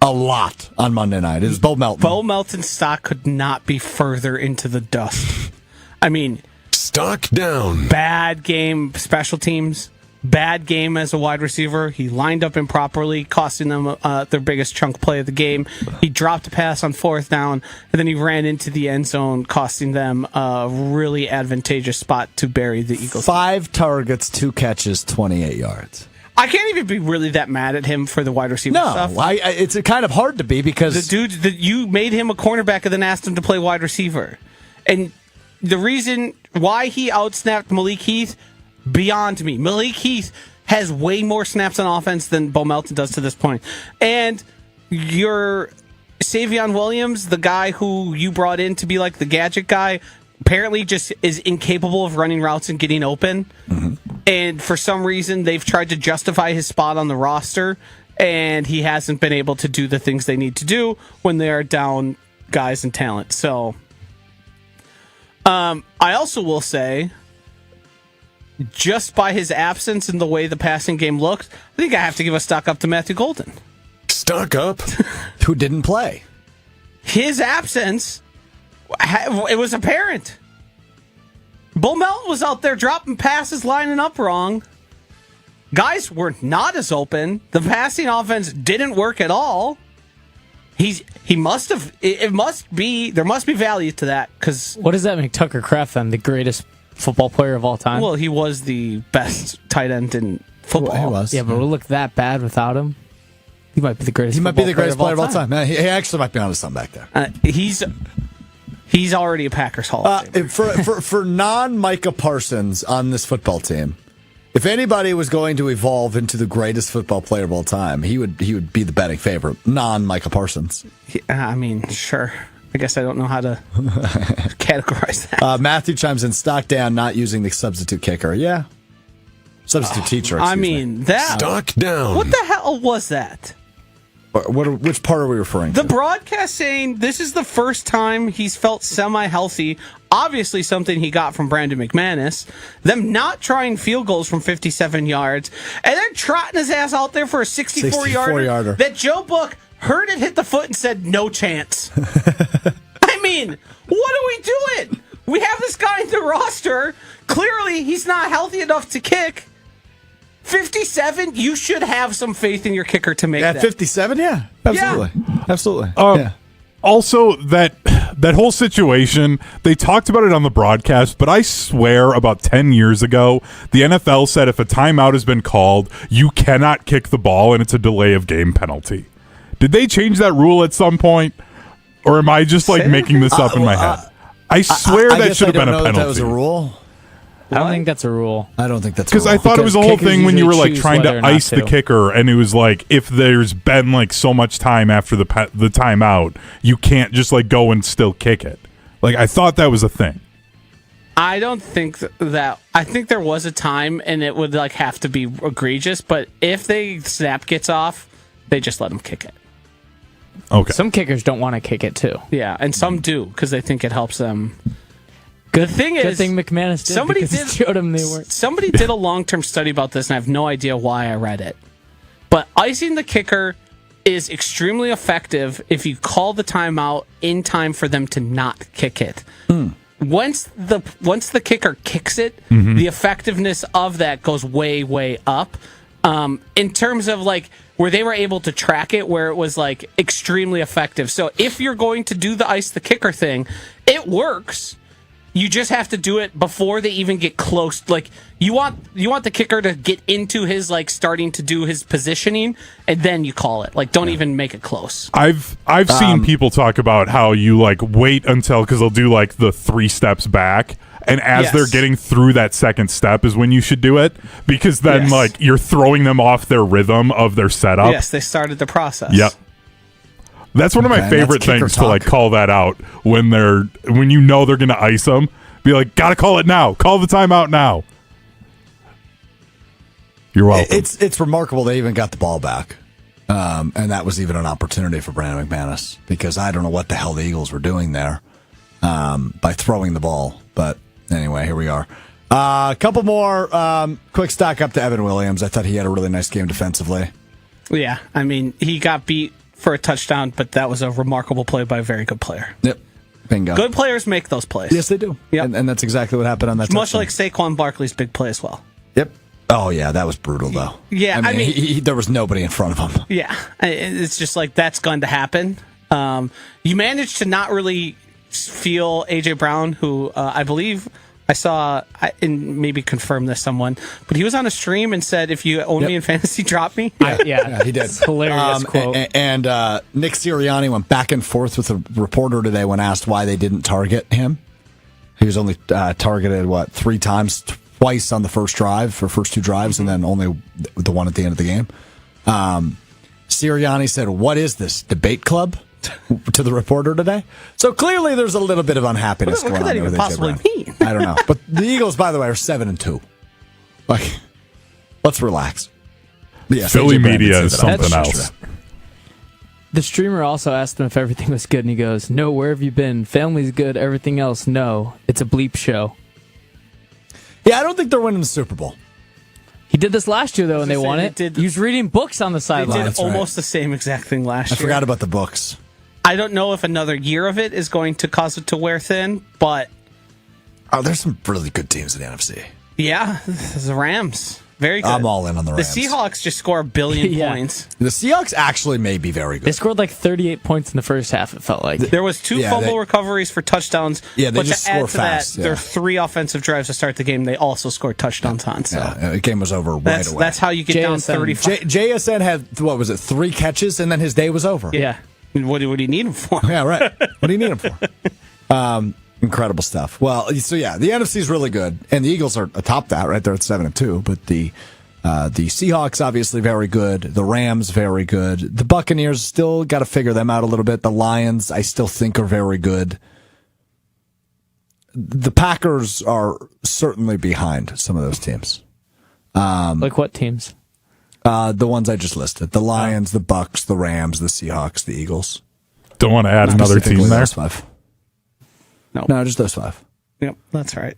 Speaker 1: a lot on Monday night. It was Bo Melton.
Speaker 4: Bo Melton's stock could not be further into the dust. I mean,
Speaker 5: stock down.
Speaker 4: Bad game, special teams. Bad game as a wide receiver. He lined up improperly, costing them their biggest chunk play of the game. He dropped a pass on 4th down, and then he ran into the end zone, costing them a really advantageous spot to bury the Eagles.
Speaker 1: 5 targets, 2 catches, 28 yards.
Speaker 4: I can't even be really that mad at him for the wide receiver stuff.
Speaker 1: No, it's kind of hard to be because...
Speaker 4: The dude, you made him a cornerback and then asked him to play wide receiver. And the reason why he outsnapped Malik Heath... beyond me. Malik Heath has way more snaps on offense than Bo Melton does to this point. And your Savion Williams, the guy who you brought in to be like the gadget guy, apparently just is incapable of running routes and getting open. Mm-hmm. And for some reason, they've tried to justify his spot on the roster, and he hasn't been able to do the things they need to do when they are down guys and talent. So, I also will say... just by his absence and the way the passing game looked, I think I have to give a stock up to Matthew Golden.
Speaker 5: Stock up.
Speaker 1: Who didn't play?
Speaker 4: His absence, it was apparent. Bull Melton was out there dropping passes, lining up wrong. Guys were not as open. The passing offense didn't work at all. He must have. There must be value to that because.
Speaker 2: What does that make Tucker Kraft then the greatest football player of all time?
Speaker 4: Well, he was the best tight end in football.
Speaker 1: He was.
Speaker 2: Yeah, but we'll look that bad without him. He might be the greatest.
Speaker 1: He might be the greatest player of all
Speaker 2: time.
Speaker 1: time. He actually might be onto something back there.
Speaker 4: He's already a Packers Hall of Famer.
Speaker 1: For non-Micah Parsons on this football team, if anybody was going to evolve into the greatest football player of all time, he would be the betting favorite. Non-Micah Parsons.
Speaker 4: I mean, sure. I guess I don't know how to categorize that.
Speaker 1: Matthew chimes in, stock down, not using the substitute kicker. Yeah. Substitute teacher.
Speaker 4: I mean, that.
Speaker 5: Stock down.
Speaker 4: What the hell was that?
Speaker 1: Which part are we referring to?
Speaker 4: The broadcast saying this is the first time he's felt semi-healthy. Obviously something he got from Brandon McManus. Them not trying field goals from 57 yards. And then trotting his ass out there for a 64-yarder. That Joe Buck heard it hit the foot and said, no chance. I mean, what are we doing? We have this guy in the roster. Clearly, he's not healthy enough to kick. 57, you should have some faith in your kicker to make that.
Speaker 1: At 57, yeah. Absolutely.
Speaker 4: Yeah.
Speaker 1: Absolutely. Yeah.
Speaker 3: Also, that whole situation, they talked about it on the broadcast, but I swear about 10 years ago, the NFL said if a timeout has been called, you cannot kick the ball and it's a delay of game penalty. Did they change that rule at some point? Or am I just making this up in my head? I swear that should have been a penalty.
Speaker 1: That was a rule.
Speaker 2: I don't think that's a rule.
Speaker 1: I don't think that's a rule.
Speaker 3: Because I thought it was a whole thing when you were trying to ice the
Speaker 2: to.
Speaker 3: kicker, and it was if there's been so much time after the timeout, you can't just go and still kick it. I thought that was a thing.
Speaker 4: I don't think that. I think there was a time, and it would have to be egregious. But if the snap gets off, they just let them kick it.
Speaker 3: Okay.
Speaker 2: Some kickers don't want to kick it too.
Speaker 4: Yeah, and some do because they think it helps them.
Speaker 2: Good
Speaker 4: thing
Speaker 2: McManus did showed him they weren't.
Speaker 4: Somebody did a long-term study about this, and I have no idea why I read it. But icing the kicker is extremely effective if you call the timeout in time for them to not kick it. Once the kicker kicks it, the effectiveness of that goes way, way up. In terms of where they were able to track it, where it was extremely effective. So if you're going to do the ice the kicker thing, it works. You just have to do it before they even get close. You want the kicker to get into his starting to do his positioning, and then you call it. Don't even make it close.
Speaker 3: I've seen people talk about how you wait until, because they'll do the 3 steps back, and as they're getting through that second step is when you should do it, because then you're throwing them off their rrhythm of their setup.
Speaker 4: Yes, they started the process.
Speaker 3: Yep. That's one of my favorite things to call that out when you know they're going to ice them. Be gotta call it now. Call the timeout now. You're welcome.
Speaker 1: It's remarkable they even got the ball back. And that was even an opportunity for Brandon McManus, because I don't know what the hell the Eagles were doing there by throwing the ball. But anyway, here we are. A couple more quick stock up to Evan Williams. I thought he had a really nice game defensively.
Speaker 4: Yeah, I mean, he got beat for a touchdown, but that was a remarkable play by a very good player.
Speaker 1: Yep. Bingo.
Speaker 4: Good players make those plays.
Speaker 1: Yes, they do.
Speaker 4: Yep.
Speaker 1: And that's exactly what happened on that
Speaker 4: Much
Speaker 1: touchdown.
Speaker 4: like Saquon Barkley's big play as well.
Speaker 1: Yep. Oh, yeah, that was brutal, though.
Speaker 4: Yeah,
Speaker 1: I mean there was nobody in front of him.
Speaker 4: Yeah, it's just that's going to happen. You managed to not really feel A.J. Brown, who I believe I saw, and maybe confirm this someone, but he was on a stream and said, if you own me in fantasy, drop me.
Speaker 2: Yeah,
Speaker 1: he did.
Speaker 2: Hilarious quote.
Speaker 1: And Nick Sirianni went back and forth with a reporter today when asked why they didn't target him. He was only targeted, 3 times, twice on the first drive, for first 2 drives, and then only the one at the end of the game. Sirianni said, "What is this, debate club?" to the reporter today. So clearly there's a little bit of unhappiness
Speaker 4: what
Speaker 1: going
Speaker 4: could that
Speaker 1: on
Speaker 4: even possibly mean?
Speaker 1: I don't know. But the Eagles, by the way, are 7-2. Let's relax. Yeah,
Speaker 3: Philly media is something else.
Speaker 2: The streamer also asked him if everything was good, and he goes, "No, where have you been? Family's good, everything else, no. It's a bleep show."
Speaker 1: Yeah, I don't think they're winning the Super Bowl.
Speaker 2: He did this last year, though, and they won
Speaker 4: they
Speaker 2: it.
Speaker 4: did-
Speaker 2: He was reading books on the
Speaker 4: They
Speaker 2: sideline.
Speaker 4: did almost the same exact thing last
Speaker 1: I
Speaker 4: year.
Speaker 1: forgot about the books.
Speaker 4: I don't know if another year of it is going to cause it to wear thin, but
Speaker 1: Oh, there's some really good teams in the NFC.
Speaker 4: yeah, the Rams. Very good.
Speaker 1: I'm all in on the
Speaker 4: The
Speaker 1: Rams.
Speaker 4: Seahawks just score a billion
Speaker 2: Yeah.
Speaker 4: points.
Speaker 1: The Seahawks actually may be very
Speaker 2: They
Speaker 1: good.
Speaker 2: scored like 38 points in the first half, it felt like.
Speaker 4: There was two
Speaker 1: Yeah,
Speaker 4: fumble
Speaker 1: they-
Speaker 4: recoveries for touchdowns.
Speaker 1: Yeah, they
Speaker 4: but
Speaker 1: just
Speaker 4: to add
Speaker 1: score
Speaker 4: to
Speaker 1: fast,
Speaker 4: that,
Speaker 1: yeah.
Speaker 4: their 3 offensive drives to start the game, they also scored touchdowns on. So
Speaker 1: Yeah, the game was over right
Speaker 4: that's
Speaker 1: away.
Speaker 4: that's how you get down
Speaker 2: JSN.
Speaker 4: 35.
Speaker 1: JSN had, what was it, 3 catches, and then his day was over.
Speaker 2: Yeah.
Speaker 4: What do you need him for?
Speaker 1: Yeah, right. What do you need him for? Incredible stuff. Well, so yeah, the NFC is really good, and the Eagles are atop that right there at 7-2. But the Seahawks obviously very good. The Rams very good. The Buccaneers still got to figure them out a little bit. The Lions I still think are very good. The Packers are certainly behind some of those teams.
Speaker 2: Like what teams?
Speaker 1: The ones I just listed: the Lions, the Bucks, the Rams, the Seahawks, the Eagles.
Speaker 3: Don't want to add another team
Speaker 1: Specifically
Speaker 3: there.
Speaker 1: those 5. No, just those 5.
Speaker 4: Yep, that's right.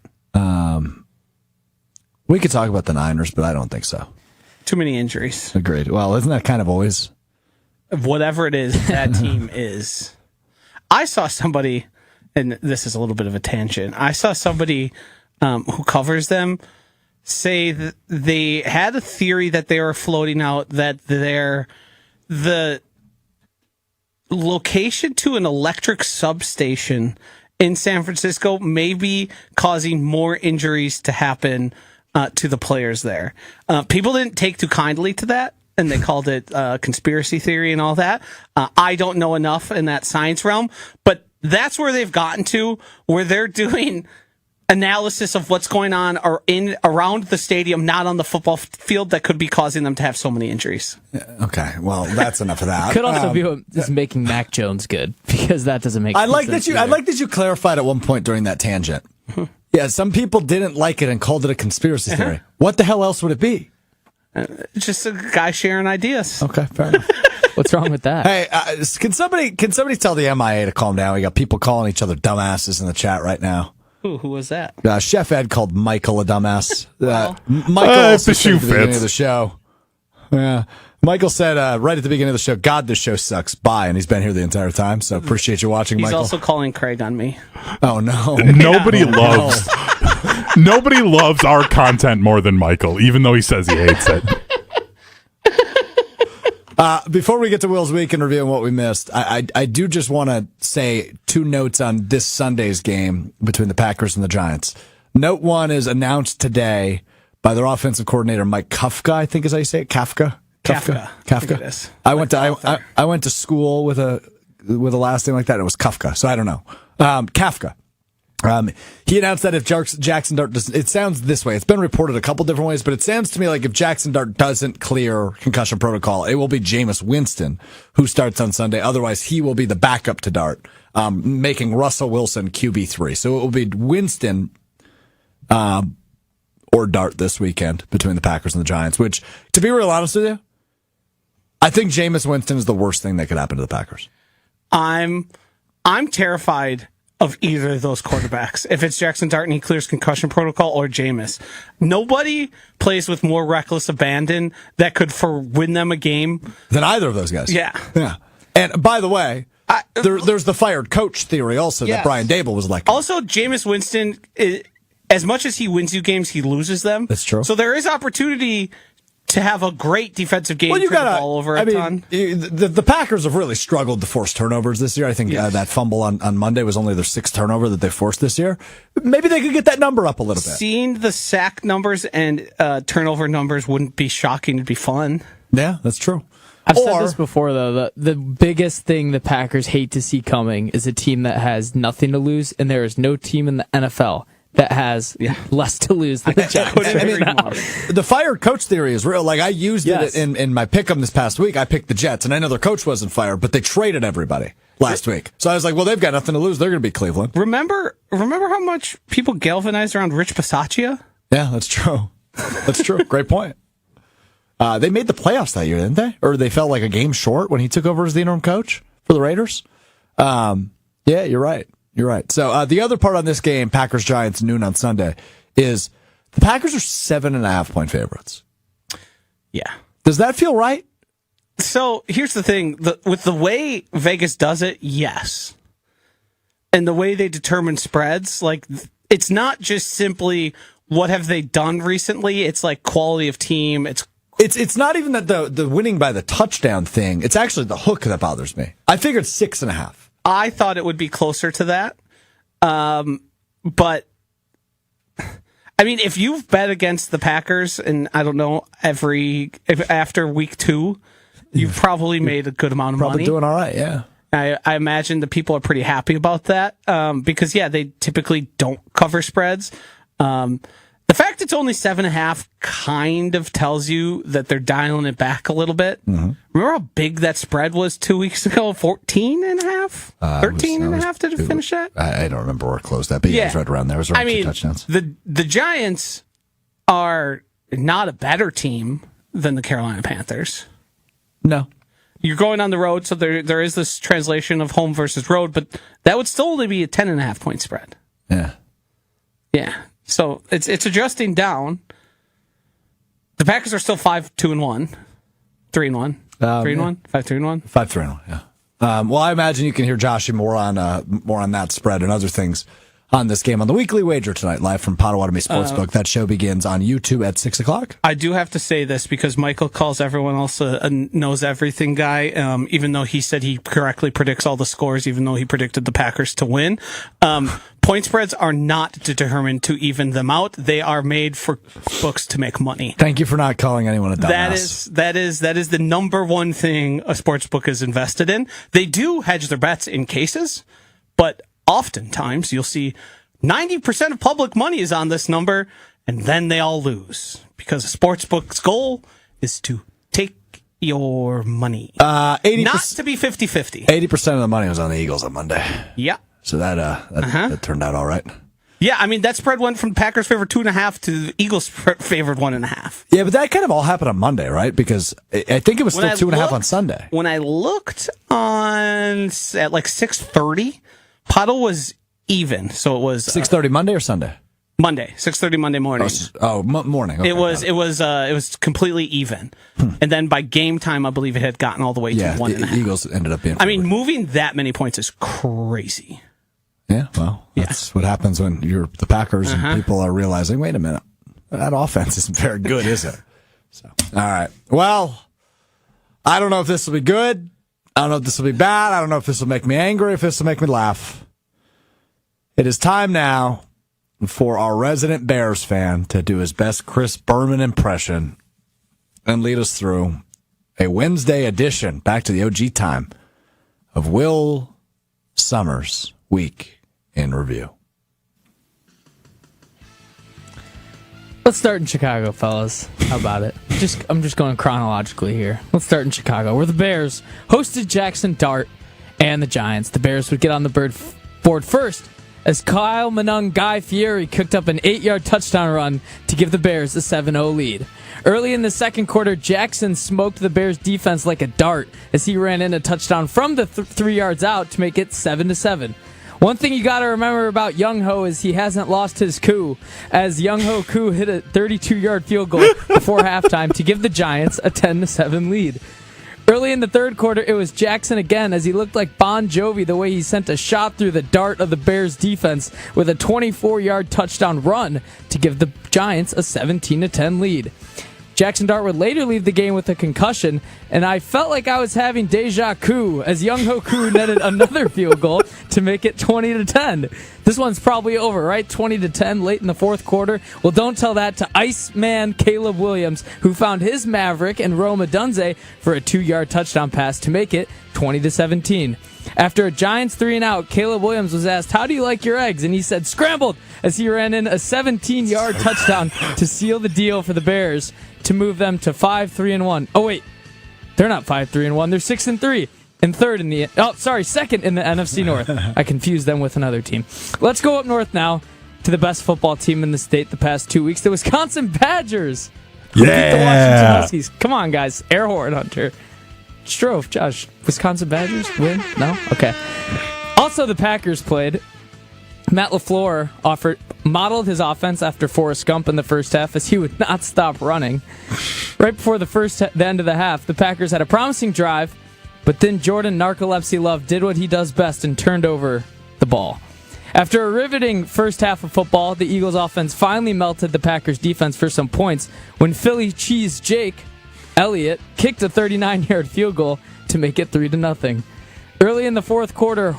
Speaker 1: We could talk about the Niners, but I don't think so.
Speaker 4: Too many injuries.
Speaker 1: Agreed. Well, isn't that kind of always?
Speaker 4: Whatever it is that team is. I saw somebody, and this is a little bit of a tangent. I saw somebody who covers them say that they had a theory that they were floating out that the location to an electric substation in San Francisco may be causing more injuries to happen to the players there. People didn't take too kindly to that, and they called it conspiracy theory and all that. I don't know enough in that science realm, but that's where they've gotten to, where they're doing analysis of what's going on or around the stadium, not on the football field, that could be causing them to have so many injuries.
Speaker 1: Okay, well, that's enough of that.
Speaker 2: Could also be what is making Mac Jones good, because that doesn't make
Speaker 1: I like
Speaker 2: sense
Speaker 1: that you. I
Speaker 2: either.
Speaker 1: like that you clarified at one point during that tangent. Yeah, some people didn't like it and called it a conspiracy theory. What the hell else would it be?
Speaker 4: Just a guy sharing ideas.
Speaker 1: Okay, fair enough.
Speaker 2: What's wrong with that?
Speaker 1: Hey, can somebody tell the MIA to calm down? We got people calling each other dumbasses in the chat right now.
Speaker 4: Who was that?
Speaker 1: Chef Ed called Michael a dumbass.
Speaker 4: Well,
Speaker 1: Michael
Speaker 3: if
Speaker 1: also
Speaker 3: the
Speaker 1: said
Speaker 3: shoe
Speaker 1: at the beginning
Speaker 3: fits.
Speaker 1: of the show. Yeah, Michael said right at the beginning of the show, "God, this show sucks." Bye, and he's been here the entire time. So appreciate you watching,
Speaker 4: He's
Speaker 1: Michael.
Speaker 4: also calling Craig on me.
Speaker 1: Oh no,
Speaker 3: Nobody loves our content more than Michael, even though he says he hates it.
Speaker 1: Before we get to Will's Week and reviewing what we missed, I do just want to say 2 notes on this Sunday's game between the Packers and the Giants. Note 1 is announced today by their offensive coordinator, Mike Kafka, I think is how you say it. Kafka.
Speaker 4: Kafka. I think it is.
Speaker 1: I went to school with a last name like that. And it was Kafka, so I don't know. Kafka. He announced that if Jackson Dart doesn't, it sounds this way. It's been reported a couple different ways, but it sounds to me like if Jackson Dart doesn't clear concussion protocol, it will be Jameis Winston who starts on Sunday. Otherwise, he will be the backup to Dart, making Russell Wilson QB3. So it will be Winston, or Dart this weekend between the Packers and the Giants, which, to be real honest with you, I think Jameis Winston is the worst thing that could happen to the Packers.
Speaker 4: I'm terrified of either of those quarterbacks. If it's Jackson Dart and he clears concussion protocol, or Jameis. Nobody plays with more reckless abandon that could win them a game
Speaker 1: Than either of those guys.
Speaker 4: Yeah.
Speaker 1: Yeah. And by the way, there's the fired coach theory also
Speaker 4: Yes.
Speaker 1: that Brian Dable was elected.
Speaker 4: Also, Jameis Winston, as much as he wins you games, he loses them.
Speaker 1: That's true.
Speaker 4: So there is opportunity to have a great defensive game, turn the ball over a ton.
Speaker 1: The Packers have really struggled to force turnovers this year. I think that fumble on Monday was only their 6th turnover that they forced this year. Maybe they could get that number up a little bit.
Speaker 4: Seeing the sack numbers and turnover numbers wouldn't be shocking. It'd be fun.
Speaker 1: Yeah, that's true.
Speaker 2: I've said this before, though. The biggest thing the Packers hate to see coming is a team that has nothing to lose, and there is no team in the NFL that has less to lose than the Giants.
Speaker 1: The fired coach theory is real. Like, I used
Speaker 2: Yes.
Speaker 1: it in my pick'em this past week. I picked the Jets, and I know their coach wasn't fired, but they traded everybody last week. So I was like, well, they've got nothing to lose. They're going to be Cleveland.
Speaker 4: Remember how much people galvanized around Rich Bisaccia?
Speaker 1: Yeah, that's true. That's true. Great point. They made the playoffs that year, didn't they? Or they felt like a game short when he took over as the interim coach for the Raiders. Yeah, you're right. You're right. So the other part on this game, Packers-Giants noon on Sunday, is the Packers are 7.5 point favorites.
Speaker 4: Yeah.
Speaker 1: Does that feel right?
Speaker 4: So here's the thing. With the way Vegas does it, yes. And the way they determine spreads, like, it's not just simply what have they done recently. It's like quality of team.
Speaker 1: It's not even that the winning by the touchdown thing. It's actually the hook that bothers me. I figured 6.5.
Speaker 4: I thought it would be closer to that. But I mean, if you've bet against the Packers, and I don't know, after week 2, you've probably made a good amount of money.
Speaker 1: Probably doing all right, yeah.
Speaker 4: I imagine the people are pretty happy about that because, they typically don't cover spreads. The fact it's only 7.5 kind of tells you that they're dialing it back a little bit. Mm-hmm. Remember how big that spread was 2 weeks ago? 14.5? 13.5 to finish that?
Speaker 1: I don't remember where it closed at, but it was right around there. It was around 2 touchdowns.
Speaker 4: The Giants are not a better team than the Carolina Panthers.
Speaker 1: No.
Speaker 4: You're going on the road, so there is this translation of home versus road, but that would still only be a 10.5 point spread.
Speaker 1: Yeah.
Speaker 4: Yeah. So it's adjusting down. The Packers are still 5-2-1, 3-1, 3-1, 5-3-1,
Speaker 1: 5-3-1. Yeah. Well, I imagine you can hear Joshy more on that spread and other things on this game on the Weekly Wager tonight, live from Potawatomi Sportsbook. That show begins on YouTube at 6:00.
Speaker 4: I do have to say this because Michael calls everyone else a knows everything guy, even though he said he correctly predicts all the scores, even though he predicted the Packers to win. Point spreads are not determined to even them out. They are made for books to make money.
Speaker 1: Thank you for not calling anyone a dumbass.
Speaker 4: That is the number one thing a sports book is invested in. They do hedge their bets in cases, but oftentimes you'll see 90% of public money is on this number, and then they all lose because a sports book's goal is to take your money.
Speaker 1: 80%,
Speaker 4: not to be 50-50.
Speaker 1: 80% of the money was on the Eagles on Monday.
Speaker 4: Yeah.
Speaker 1: So that turned out all right.
Speaker 4: Yeah, I mean, that spread went from Packers favored 2.5 to the Eagles favored 1.5.
Speaker 1: Yeah, but that kind of all happened on Monday, right? Because I think it was still 2.5 on Sunday.
Speaker 4: When I looked at like 6:30, Puddle was even. So it was
Speaker 1: 6:30 Monday or Sunday?
Speaker 4: Monday, 6:30 Monday morning.
Speaker 1: Morning. Okay,
Speaker 4: it was completely even. And then by game time, I believe it had gotten all the way to 1.5.
Speaker 1: The Eagles ended up being.
Speaker 4: I mean, moving that many points is crazy.
Speaker 1: Yeah, well, that's what happens when you're the Packers and people are realizing, wait a minute, that offense isn't very good, is it? So, all right. Well, I don't know if this will be good. I don't know if this will be bad. I don't know if this will make me angry, if this will make me laugh. It is time now for our resident Bears fan to do his best Chris Berman impression and lead us through a Wednesday edition, back to the OG time, of Will Sommers' Week in Review.
Speaker 2: Let's start in Chicago, fellas. How about it? I'm just going chronologically here. Let's start in Chicago, where the Bears hosted Jackson Dart and the Giants. The Bears would get on the board first as Kyle Manung Guy Fieri cooked up an 8-yard touchdown run to give the Bears a 7-0 lead. Early in the second quarter, Jackson smoked the Bears defense like a dart as he ran in a touchdown from the 3 yards out to make it 7-7. One thing you got to remember about Young Ho is he hasn't lost his coup, as Young Ho Koo hit a 32-yard field goal before halftime to give the Giants a 10-7 lead. Early in the third quarter, it was Jackson again as he looked like Bon Jovi the way he sent a shot through the dart of the Bears defense with a 24-yard touchdown run to give the Giants a 17-10 lead. Jackson Dart would later leave the game with a concussion, and I felt like I was having deja vu as Young Ho Koo netted another field goal to make it 20-10. This one's probably over, right? 20-10 late in the fourth quarter. Well, don't tell that to Iceman Caleb Williams, who found his Maverick and Roma Dunze for a 2-yard touchdown pass to make it 20-17. After a Giants 3-and-out, Caleb Williams was asked, "How do you like your eggs?" And he said, "Scrambled," as he ran in a 17-yard touchdown to seal the deal for the Bears to move them to 5-3-1. Oh, wait. They're not 5-3-1. They're 6-3. And second in the NFC North. I confused them with another team. Let's go up north now to the best football team in the state the past 2 weeks, the Wisconsin Badgers. Who beat the Washington Huskies. Come on, guys. Air horn, Hunter. Strouf, Josh. Wisconsin Badgers win? No? Okay. Also, the Packers played. Matt LaFleur modeled his offense after Forrest Gump in the first half as he would not stop running. Right before the end of the half, the Packers had a promising drive, but then Jordan Narcolepsy Love did what he does best and turned over the ball. After a riveting first half of football, the Eagles offense finally melted the Packers defense for some points when Philly Cheese Jake Elliott kicked a 39-yard field goal to make it 3-0. Early in the fourth quarter,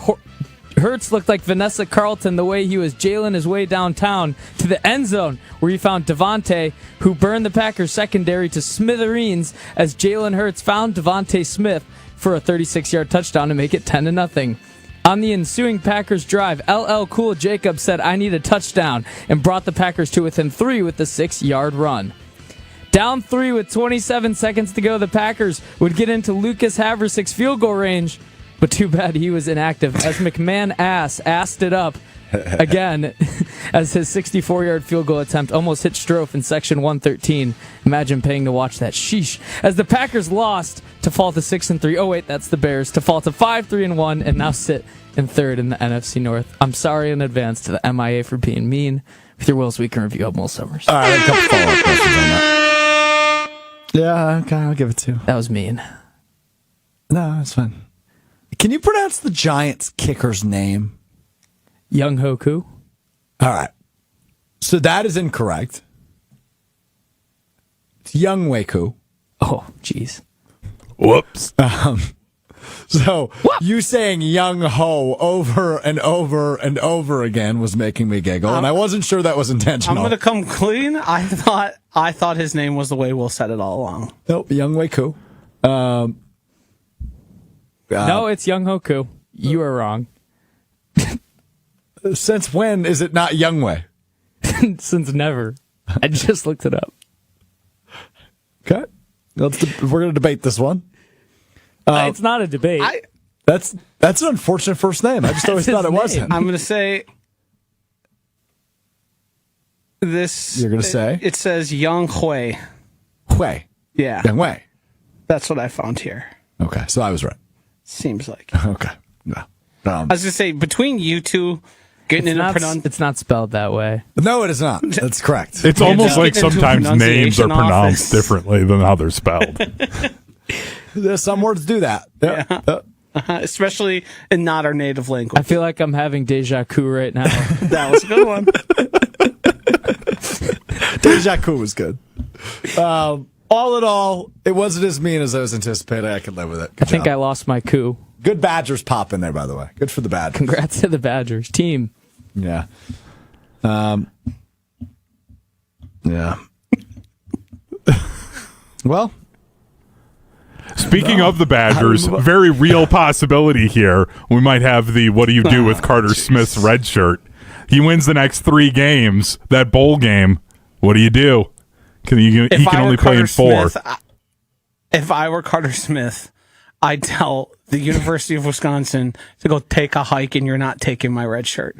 Speaker 2: Hurts looked like Vanessa Carlton the way he was jailing his way downtown to the end zone, where he found Devontae, who burned the Packers secondary to smithereens as Jalen Hurts found Devontae Smith for a 36-yard touchdown to make it 10-0. On the ensuing Packers drive, LL Cool Jacob said, "I need a touchdown," and brought the Packers to within 3 with the 6-yard run. Down 3 with 27 seconds to go, the Packers would get into Lucas Haversick's field goal range, but too bad he was inactive as McMahon assed it up again as his 64-yard field goal attempt almost hit Strouf in section 113. Imagine paying to watch that. Sheesh. As the Packers lost to fall to 6-3. Oh wait, that's the Bears, to fall to 5-3-1 and now sit in third in the NFC North. I'm sorry in advance to the MIA for being mean. With your Will's Weekend Review, I'm Will Sommers.
Speaker 1: All right, a couple follow-up questions on that. Yeah, okay, I'll give it to you.
Speaker 2: That was mean.
Speaker 1: No, that's fine. Can you pronounce the Giants kicker's name?
Speaker 2: Young Hoku.
Speaker 1: All right. So that is incorrect. It's Young Waku.
Speaker 2: Oh, jeez.
Speaker 3: Whoops.
Speaker 1: So you saying Young Ho over and over and over again was making me giggle, and I wasn't sure that was intentional.
Speaker 4: I'm going to come clean. I thought his name was the way Will said it all along.
Speaker 1: Nope, Young Waku.
Speaker 2: No, it's Young Hoku. You are wrong.
Speaker 1: Since when is it not Young Way?
Speaker 2: Since never. I just looked it up.
Speaker 1: Okay, we're going to debate this one.
Speaker 2: It's not a debate.
Speaker 1: That's an unfortunate first name. I just always thought it wasn't.
Speaker 4: I'm going to say this.
Speaker 1: You're going to say?
Speaker 4: It says Young Hui.
Speaker 1: Hui.
Speaker 4: Yeah.
Speaker 1: Young Way.
Speaker 4: That's what I found here.
Speaker 1: Okay, so I was right.
Speaker 4: Seems like.
Speaker 1: Okay. No.
Speaker 4: I was going to say, between you two getting into pronunciation.
Speaker 2: It's not spelled that way.
Speaker 1: No, it is not. That's correct.
Speaker 3: It's almost like
Speaker 4: Getting into
Speaker 3: sometimes names are
Speaker 4: pronunciation
Speaker 3: pronounced
Speaker 4: office.
Speaker 3: differently than how they're spelled.
Speaker 1: Some words do that. Yeah.
Speaker 4: Especially in not our native language.
Speaker 2: I feel like I'm having deja vu right now.
Speaker 4: That was a good one.
Speaker 1: Deja vu was good. All in all, it wasn't as mean as I was anticipating. I could live with it.
Speaker 2: I think I lost my coup.
Speaker 1: Good Badgers pop in there, by the way. Good for the Badgers.
Speaker 2: Congrats to the Badgers team.
Speaker 1: Yeah. Yeah. Well,
Speaker 3: Speaking of the Badgers, very real possibility here. We might have the what do you do with Carter Smith's red shirt. He wins the next 3 games. That bowl game, what do you do? He can only play in 4.
Speaker 4: If I were Carter Smith, I'd tell the University of Wisconsin to go take a hike and you're not taking my red shirt.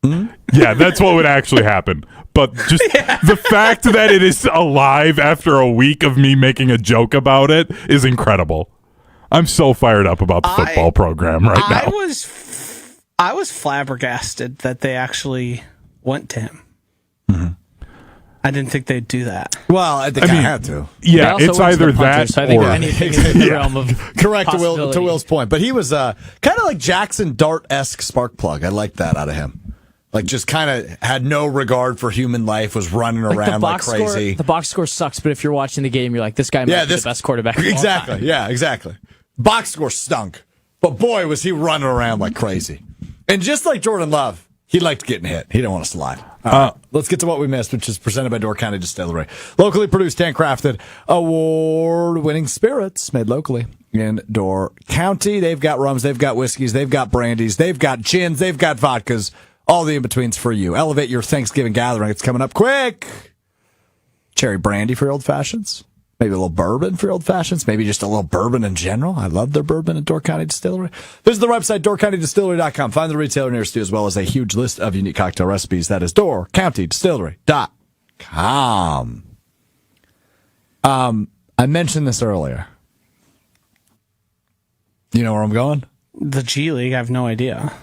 Speaker 3: Yeah, that's what would actually happen. But just the fact that it is alive after a week of me making a joke about it is incredible. I'm so fired up about the football program right now.
Speaker 4: I was flabbergasted that they actually went to him.
Speaker 1: Mm-hmm.
Speaker 4: I didn't think they'd do that.
Speaker 1: Well, I think I had to.
Speaker 3: Yeah, it's either that
Speaker 2: so I think
Speaker 3: or
Speaker 2: anything is in the realm of
Speaker 1: Correct to Will's point. But he was kind of like Jackson Dart-esque spark plug. I liked that out of him. Like, just kind of had no regard for human life, was running around like crazy.
Speaker 2: The box score sucks, but if you're watching the game, you're like, this guy might be the best quarterback of all
Speaker 1: Exactly.
Speaker 2: time.
Speaker 1: Yeah, exactly. Box score stunk. But boy, was he running around like crazy. And just like Jordan Love, he liked getting hit. He didn't want to slide. All right, let's get to what we missed, which is presented by Door County Distillery. Locally produced, handcrafted, award-winning spirits made locally in Door County. They've got rums, they've got whiskeys, they've got brandies, they've got gins, they've got vodkas. All the in-betweens for you. Elevate your Thanksgiving gathering. It's coming up quick. Cherry brandy for your old fashions. Maybe a little bourbon for your old fashions. Maybe just a little bourbon in general. I love their bourbon at Door County Distillery. Visit the website, doorcountydistillery.com. Find the retailer nearest you, as well as a huge list of unique cocktail recipes. That is doorcountydistillery.com. I mentioned this earlier. You know where I'm going?
Speaker 4: The G League, I have no idea.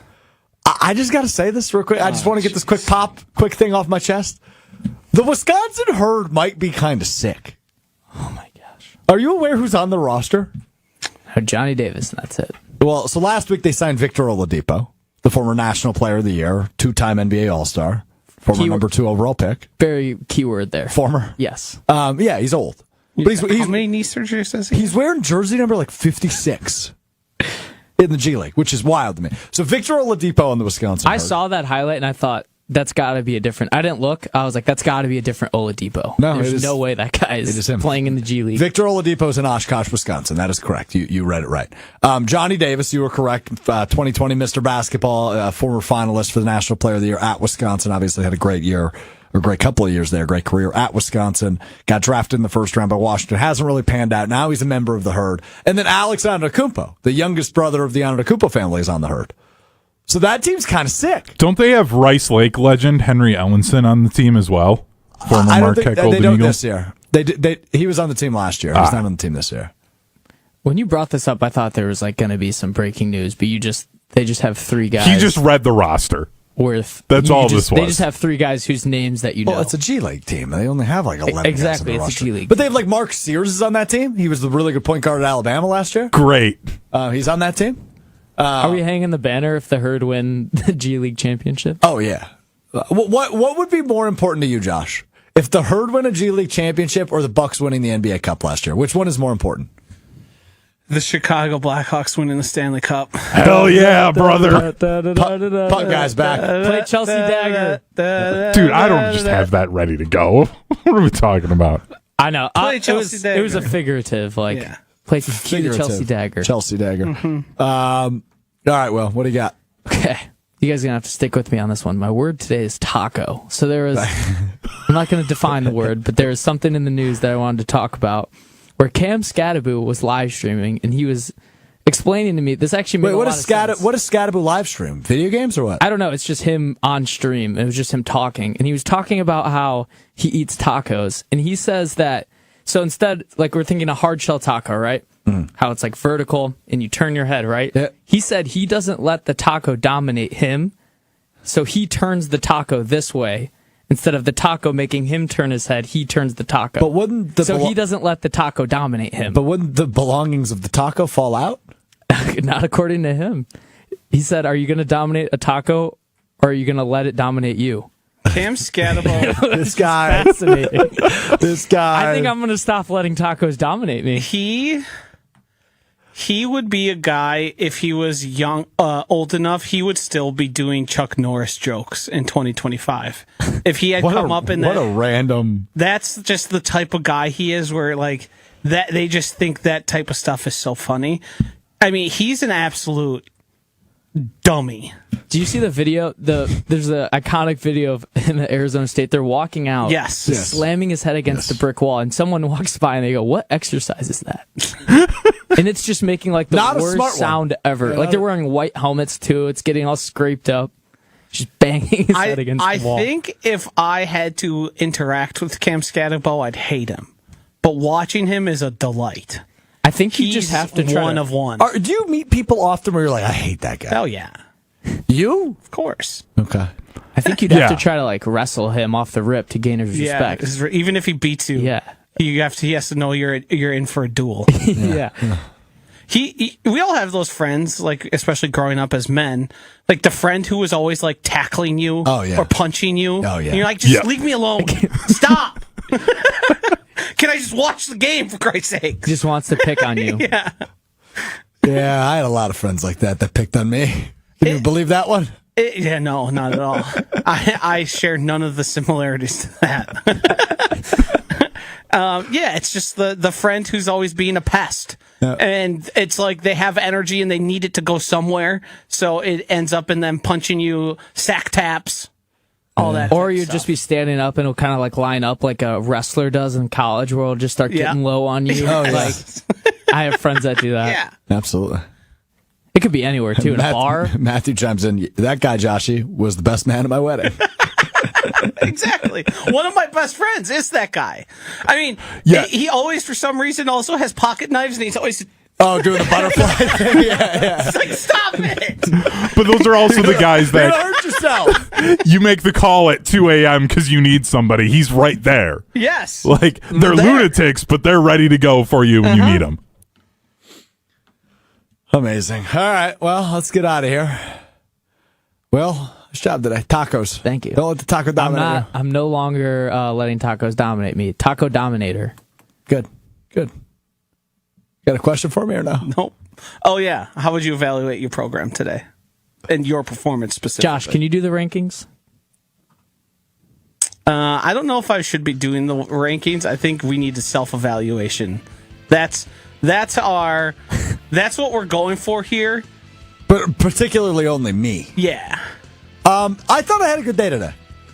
Speaker 1: I just got to say this real quick. I just want to get this quick thing off my chest. The Wisconsin herd might be kind of sick. Are you aware who's on the roster?
Speaker 2: Johnny Davis, and that's it.
Speaker 1: Well, so last week they signed Victor Oladipo, the former National Player of the Year, 2-time NBA All-Star, former number 2 overall pick.
Speaker 2: Very keyword there.
Speaker 1: Former?
Speaker 2: Yes.
Speaker 1: Yeah, he's old. But
Speaker 4: How many knee surgeries has he?
Speaker 1: He's wearing jersey number like 56 in the G League, which is wild to me. So Victor Oladipo on the Wisconsin.
Speaker 2: I saw that highlight and I thought, that's got to be a different. I didn't look. I was like, that's got to be a different Oladipo.
Speaker 1: No,
Speaker 2: there's no way that guy is playing in the G League.
Speaker 1: Victor Oladipo's in Oshkosh, Wisconsin. That is correct. You read it right. Johnny Davis, you were correct. 2020 Mr. Basketball, former finalist for the National Player of the Year at Wisconsin. Obviously had a great year, or great couple of years there. Great career at Wisconsin. Got drafted in the first round by Washington. Hasn't really panned out. Now he's a member of the Herd. And then Alex Antetokounmpo, the youngest brother of the Antetokounmpo family, is on the Herd. So that team's kind of sick.
Speaker 3: Don't they have Rice Lake legend Henry Ellenson on the team as well? Former Marquette Golden
Speaker 1: Eagles
Speaker 3: Eagle.
Speaker 1: This year. He was on the team last year. He's not on the team this year.
Speaker 2: When you brought this up, I thought there was like going to be some breaking news, but they just have 3 guys.
Speaker 3: He just read the roster.
Speaker 2: That's
Speaker 3: all this was.
Speaker 2: They just have 3 guys whose names that you know.
Speaker 1: Well, it's a G League team. They only have like 11
Speaker 2: Exactly,
Speaker 1: guys on the
Speaker 2: it's a
Speaker 1: roster.
Speaker 2: G League.
Speaker 1: But they have like Mark Sears is on that team. He was the really good point guard at Alabama last year.
Speaker 3: Great.
Speaker 1: He's on that team.
Speaker 2: Are we hanging the banner if the Herd win the G League championship?
Speaker 1: Oh, yeah. What would be more important to you, Josh? If the Herd win a G League championship or the Bucks winning the NBA Cup last year? Which one is more important?
Speaker 4: The Chicago Blackhawks winning the Stanley Cup.
Speaker 3: Hell yeah, brother.
Speaker 1: Puck guy's back.
Speaker 2: Play Chelsea Dagger.
Speaker 3: Dude, I don't just have that ready to go. What are we talking about?
Speaker 2: I know.
Speaker 4: Play Chelsea Dagger.
Speaker 2: It was a figurative, like, play cue the Chelsea Dagger.
Speaker 1: Chelsea Dagger. All right, Will, what do you got?
Speaker 2: Okay. You guys are going to have to stick with me on this one. My word today is taco. So there was, I'm not going to define the word, but there is something in the news that I wanted to talk about where Cam Scadaboo was live streaming and he was explaining to me, this actually made
Speaker 1: what does Scadaboo live stream? Video games or what?
Speaker 2: I don't know. It's just him on stream. It was just him talking. And he was talking about how he eats tacos. And he says that, so instead, like we're thinking a hard shell taco, right? How it's like vertical and you turn your head, right?
Speaker 1: Yeah.
Speaker 2: He said he doesn't let the taco dominate him. So he turns the taco this way. Instead of the taco making him turn his head, he turns the taco.
Speaker 1: But wouldn't
Speaker 2: he doesn't let the taco dominate him.
Speaker 1: But wouldn't the belongings of the taco fall out?
Speaker 2: Not according to him. He said, are you going to dominate a taco or are you going to let it dominate you?
Speaker 4: Cam Scadaboo.
Speaker 1: This guy.
Speaker 2: Fascinating.
Speaker 1: This guy.
Speaker 2: I think I'm going to stop letting tacos dominate me.
Speaker 4: He would be a guy, if he was young, old enough, he would still be doing Chuck Norris jokes in 2025. If he had come up in that.
Speaker 1: What a random.
Speaker 4: That's just the type of guy he is where, like, that they just think that type of stuff is so funny. I mean, he's an absolute dummy.
Speaker 2: Do you see the video? There's an iconic video of him at Arizona State. They're walking out,
Speaker 4: Yes.
Speaker 2: slamming his head against the brick wall, and someone walks by and they go, "What exercise is that?" And it's just making like the
Speaker 1: Not a smart one.
Speaker 2: worst sound ever.
Speaker 1: Yeah,
Speaker 2: like they're wearing white helmets too. It's getting all scraped up. Just banging his head against the wall.
Speaker 4: I think if I had to interact with Cam Scadaboo, I'd hate him. But watching him is a delight.
Speaker 2: I think you just have to try
Speaker 4: one
Speaker 2: to,
Speaker 4: of one.
Speaker 1: Do you meet people often where you're like, I hate that guy?
Speaker 4: Hell yeah.
Speaker 1: You?
Speaker 4: Of course.
Speaker 1: Okay.
Speaker 2: I think you'd have to try to like wrestle him off the rip to gain his respect.
Speaker 4: Even if he beats you, he has to know you're in for a duel.
Speaker 2: Yeah.
Speaker 4: We all have those friends, like especially growing up as men, like the friend who was always like tackling you or punching you.
Speaker 1: Oh yeah.
Speaker 4: And you're like, just leave me alone. Stop. Can I just watch the game for Christ's sake?
Speaker 2: He just wants to pick on you.
Speaker 4: Yeah.
Speaker 1: Yeah, I had a lot of friends like that picked on me. Can you believe that one?
Speaker 4: No, not at all. I share none of the similarities to that. It's just the friend who's always being a pest. Yeah. And it's like they have energy and they need it to go somewhere. So it ends up in them punching you, sack taps, all that.
Speaker 2: Or you'd just be standing up and it'll kind of like line up like a wrestler does in college where it'll just start getting low on you. Like I have friends that do that.
Speaker 4: Yeah.
Speaker 1: Absolutely.
Speaker 2: It could be anywhere too, in a bar.
Speaker 1: Matthew chimes in, that guy, Joshy, was the best man at my wedding.
Speaker 4: Exactly. One of my best friends is that guy. I mean, he always, for some reason, also has pocket knives, and he's always
Speaker 1: Oh, doing the butterfly thing? Yeah.
Speaker 4: It's like, stop it!
Speaker 3: But those are also the guys
Speaker 1: You're gonna
Speaker 3: that
Speaker 1: hurt yourself.
Speaker 3: you make the call at 2 a.m. because you need somebody. He's right there.
Speaker 4: Yes.
Speaker 3: Like, they're
Speaker 4: There.
Speaker 3: lunatics, but they're ready to go for you when you need them.
Speaker 1: Amazing. All right, well, let's get out of here. Well, nice job today. Tacos.
Speaker 2: Thank you.
Speaker 1: Don't let the taco dominate you.
Speaker 2: I'm no longer letting tacos dominate me. Taco dominator.
Speaker 1: Good. Got a question for me or no?
Speaker 4: Nope. Oh, yeah. How would you evaluate your program today? And your performance specifically?
Speaker 2: Josh, can you do the rankings?
Speaker 4: I don't know if I should be doing the rankings. I think we need a self-evaluation. That's what we're going for here.
Speaker 1: But particularly only me.
Speaker 4: Yeah.
Speaker 1: I thought I had a good day today.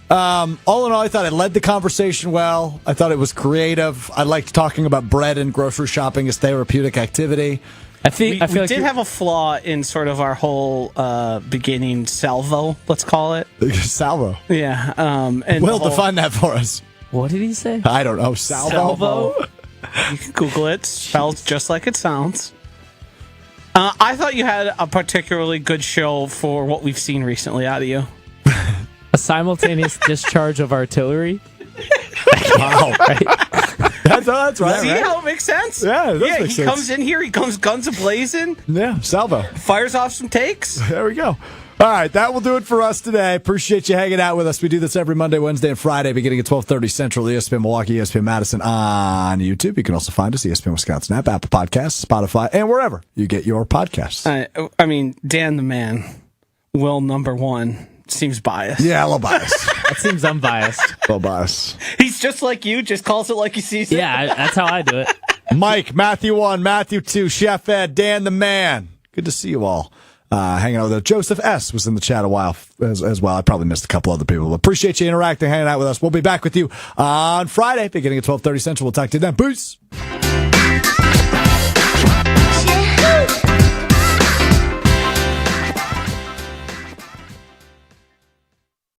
Speaker 1: All in all, I thought I led the conversation well. I thought it was creative. I liked talking about bread and grocery shopping as therapeutic activity.
Speaker 2: I feel
Speaker 4: We
Speaker 2: like
Speaker 4: did have a flaw in sort of our whole beginning salvo, let's call it.
Speaker 1: Salvo.
Speaker 4: Yeah. And
Speaker 1: Will,
Speaker 4: the whole-
Speaker 1: define that for us.
Speaker 2: What did he say?
Speaker 1: I don't know. Salvo?
Speaker 4: You can Google it. Spelled just like it sounds. I thought you had a particularly good show for what we've seen recently out of you.
Speaker 2: A simultaneous discharge of artillery.
Speaker 1: Wow. That's right.
Speaker 4: See
Speaker 1: right?
Speaker 4: how it makes sense?
Speaker 1: Yeah, it does make
Speaker 4: he
Speaker 1: sense.
Speaker 4: comes in here, he comes guns a-blazing,
Speaker 1: Yeah, salvo.
Speaker 4: fires off some takes.
Speaker 1: There we go. All right, that will do it for us today. Appreciate you hanging out with us. We do this every Monday, Wednesday, and Friday, beginning at 12:30 Central, ESPN Milwaukee, ESPN Madison on YouTube. You can also find us, ESPN Wisconsin app, Apple Podcasts, Spotify, and wherever you get your podcasts.
Speaker 4: I mean, Dan the man, Will number one, seems biased.
Speaker 1: Yeah, a little biased.
Speaker 2: That seems unbiased.
Speaker 1: A little biased.
Speaker 4: He's just like you, just calls it like he sees it.
Speaker 2: Yeah, that's how I do it.
Speaker 1: Mike, Matthew 1, Matthew 2, Chef Ed, Dan the man. Good to see you all. Hanging out with us. Joseph S. was in the chat a while as well. I probably missed a couple other people. But appreciate you interacting, hanging out with us. We'll be back with you on Friday, beginning at 12:30 Central. We'll talk to you then. Peace.